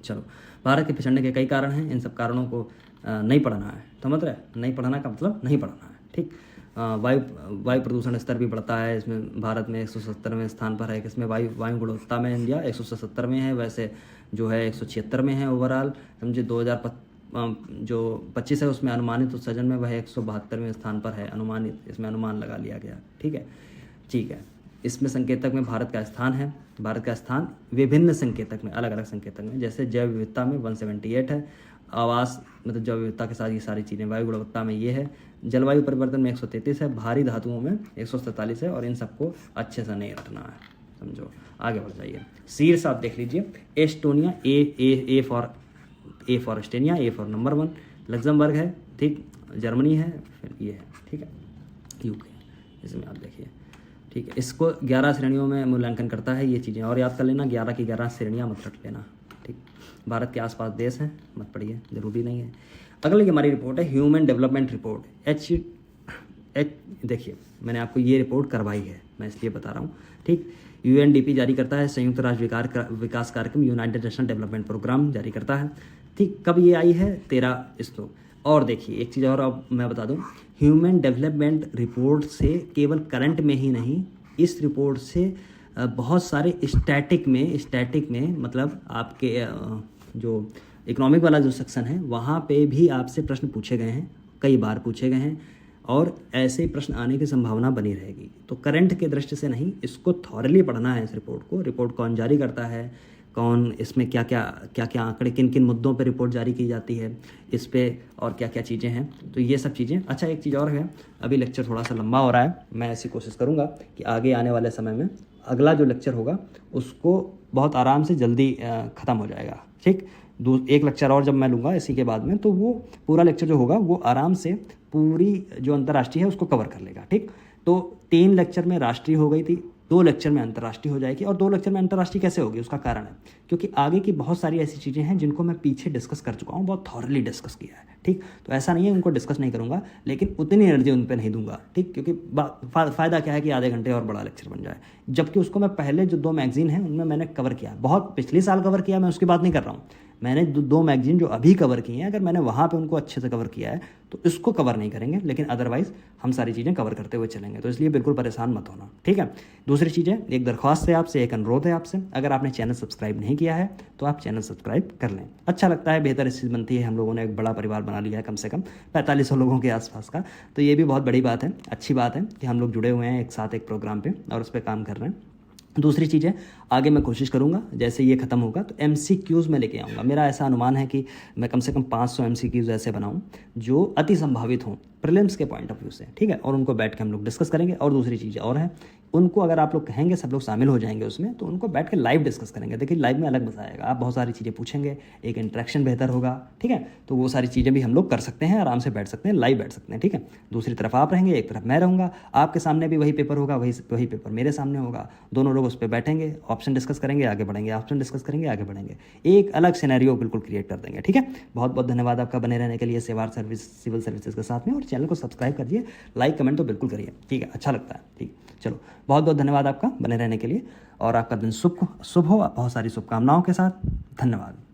चलो, भारत के पिछड़ने के कई कारण हैं, इन सब कारणों को नहीं पढ़ना है, समझ रहे हैं। नहीं पढ़ना का मतलब नहीं पढ़ना है, ठीक। वायु प्रदूषण स्तर भी बढ़ता है, इसमें भारत में 170वें स्थान पर है। इसमें वायु गुणवत्ता में इंडिया 177 में है, वैसे जो है 176 में है ओवरऑल, समझे। 2025 है उसमें अनुमानित उत्सर्जन में वह 172वें स्थान पर है, अनुमानित, इसमें अनुमान लगा लिया गया, ठीक है। इसमें संकेतक में भारत का स्थान है, भारत का स्थान विभिन्न संकेतक में, अलग अलग संकेतक में, जैसे जैव विविधता में 178 है, आवास मतलब जैव विविधता के साथ ये सारी चीज़ें, वायु गुणवत्ता में ये है, जलवायु परिवर्तन में 133 है, भारी धातुओं में 147 है, और इन सबको अच्छे से नहीं रखना है, समझो। आगे बढ़ जाइए, शीर्ष आप देख लीजिए, Estonia, A for Estonia, A for number 1, Luxembourg है, ठीक, जर्मनी है, फिर ये है, ठीक है, यूके, इसमें आप देखिए, ठीक है। इसको 11 श्रेणियों में मूल्यांकन करता है, ये चीज़ें और याद कर लेना, 11 की 11 श्रेणियाँ मत रट लेना, ठीक। भारत के आसपास देश हैं, मत पढ़िए, ज़रूरी नहीं है। अगली हमारी रिपोर्ट है ह्यूमन डेवलपमेंट रिपोर्ट, देखिए, मैंने आपको ये रिपोर्ट करवाई है, मैं इसलिए बता रहा हूँ, ठीक। UNDP जारी करता है, संयुक्त राष्ट्र विकास कार्यक्रम, यूनाइटेड नेशन डेवलपमेंट प्रोग्राम जारी करता है, ठीक। कब ये आई है, 13 इसको। और देखिए, एक चीज़ और अब मैं बता दूँ, ह्यूमन डेवलपमेंट रिपोर्ट से केवल करंट में ही नहीं, इस रिपोर्ट से बहुत सारे स्टैटिक में मतलब आपके जो इकोनॉमिक वाला जो सेक्शन है, वहाँ पे भी आपसे प्रश्न पूछे गए हैं, कई बार पूछे गए हैं, और ऐसे ही प्रश्न आने की संभावना बनी रहेगी। तो करंट के दृष्टि से नहीं, इसको थॉरली पढ़ना है, इस रिपोर्ट को। रिपोर्ट कौन जारी करता है, कौन इसमें क्या क्या आंकड़े किन किन मुद्दों पर रिपोर्ट जारी की जाती है इस पे, और क्या क्या चीज़ें हैं, तो ये सब चीज़ें। अच्छा, एक चीज़ और है, अभी लेक्चर थोड़ा सा लंबा हो रहा है, मैं ऐसी कोशिश करूँगा कि आगे आने वाले समय में अगला जो लेक्चर होगा उसको बहुत आराम से जल्दी ख़त्म हो जाएगा, ठीक। एक लेक्चर और जब मैं लूँगा इसी के बाद में, तो वो पूरा लेक्चर जो होगा वो आराम से पूरी जो अंतर्राष्ट्रीय है उसको कवर कर लेगा, ठीक। तो 3 लेक्चर में राष्ट्रीय हो गई थी, 2 लेक्चर में अंतर्राष्ट्रीय हो जाएगी। और 2 लेक्चर में अंतर्राष्ट्रीय कैसे होगी उसका कारण है क्योंकि आगे की बहुत सारी ऐसी चीज़ें हैं जिनको मैं पीछे डिस्कस कर चुका हूँ, बहुत थॉरली डिस्कस किया है, ठीक। तो ऐसा नहीं है उनको डिस्कस नहीं करूँगा, लेकिन उतनी एनर्जी उन पर नहीं दूंगा, ठीक। क्योंकि फ़ायदा क्या है कि आधे घंटे और बड़ा लेक्चर बन जाए, जबकि उसको मैं पहले जो 2 मैगजीन हैं उनमें मैंने कवर किया, बहुत पिछले साल कवर किया, मैं उसकी बात नहीं कर रहा हूँ। मैंने 2 मैगजीन जो अभी कवर की हैं, अगर मैंने वहाँ पे उनको अच्छे से कवर किया है तो इसको कवर नहीं करेंगे, लेकिन अदरवाइज़ हम सारी चीज़ें कवर करते हुए चलेंगे। तो इसलिए बिल्कुल परेशान मत होना, ठीक है। दूसरी चीज़ है, एक दरख्वास्त है आपसे, एक अनुरोध है आपसे, अगर आपने चैनल सब्सक्राइब नहीं किया है तो आप चैनल सब्सक्राइब कर लें। अच्छा लगता है, बेहतर स्थिति बनती है, हम लोगों ने एक बड़ा परिवार बना लिया है, कम से कम 4500 लोगों के आसपास का, तो ये भी बहुत बड़ी बात है, अच्छी बात है कि हम लोग जुड़े हुए हैं एक साथ एक प्रोग्राम पे और उस पर काम कर रहे हैं। दूसरी चीज़ है, आगे मैं कोशिश करूंगा जैसे ये ख़त्म होगा तो MCQs में लेके आऊँगा। मेरा ऐसा अनुमान है कि मैं कम से कम 500 MCQs ऐसे बनाऊं जो अति संभावित हों प्रीलिम्स के पॉइंट ऑफ व्यू से, ठीक है। और उनको बैठ के हम लोग डिस्कस करेंगे। और दूसरी चीज़ और है, उनको अगर आप लोग कहेंगे सब लोग शामिल हो जाएंगे उसमें, तो उनको बैठ के लाइव डिस्कस करेंगे। देखिए लाइव में अलग मजा आएगा, आप बहुत सारी चीज़ें पूछेंगे, एक इंटरेक्शन बेहतर होगा, ठीक है। तो वो सारी चीज़ें भी हम लोग कर सकते हैं, आराम से बैठ सकते हैं, लाइव बैठ सकते हैं, ठीक है। दूसरी तरफ आप रहेंगे, एक तरफ मैं रहूँगा, आपके सामने भी वही पेपर होगा, वही पेपर मेरे सामने होगा, दोनों लोग उस पर बैठेंगे, ऑप्शन डिस्कस करेंगे, आगे बढ़ेंगे, ऑप्शन डिस्कस करेंगे, आगे बढ़ेंगे, एक अलग सिनेरियो बिल्कुल क्रिएट कर देंगे, ठीक है। बहुत बहुत धन्यवाद आपका बने रहने के लिए सेवार सिविल सर्विसेज के साथ में, और चैनल को सब्सक्राइब करिए, लाइक कमेंट तो बिल्कुल करिए, ठीक है, अच्छा लगता है, ठीक। चलो, बहुत बहुत धन्यवाद आपका बने रहने के लिए, और आपका दिन शुभ हो, बहुत सारी शुभकामनाओं के साथ, धन्यवाद।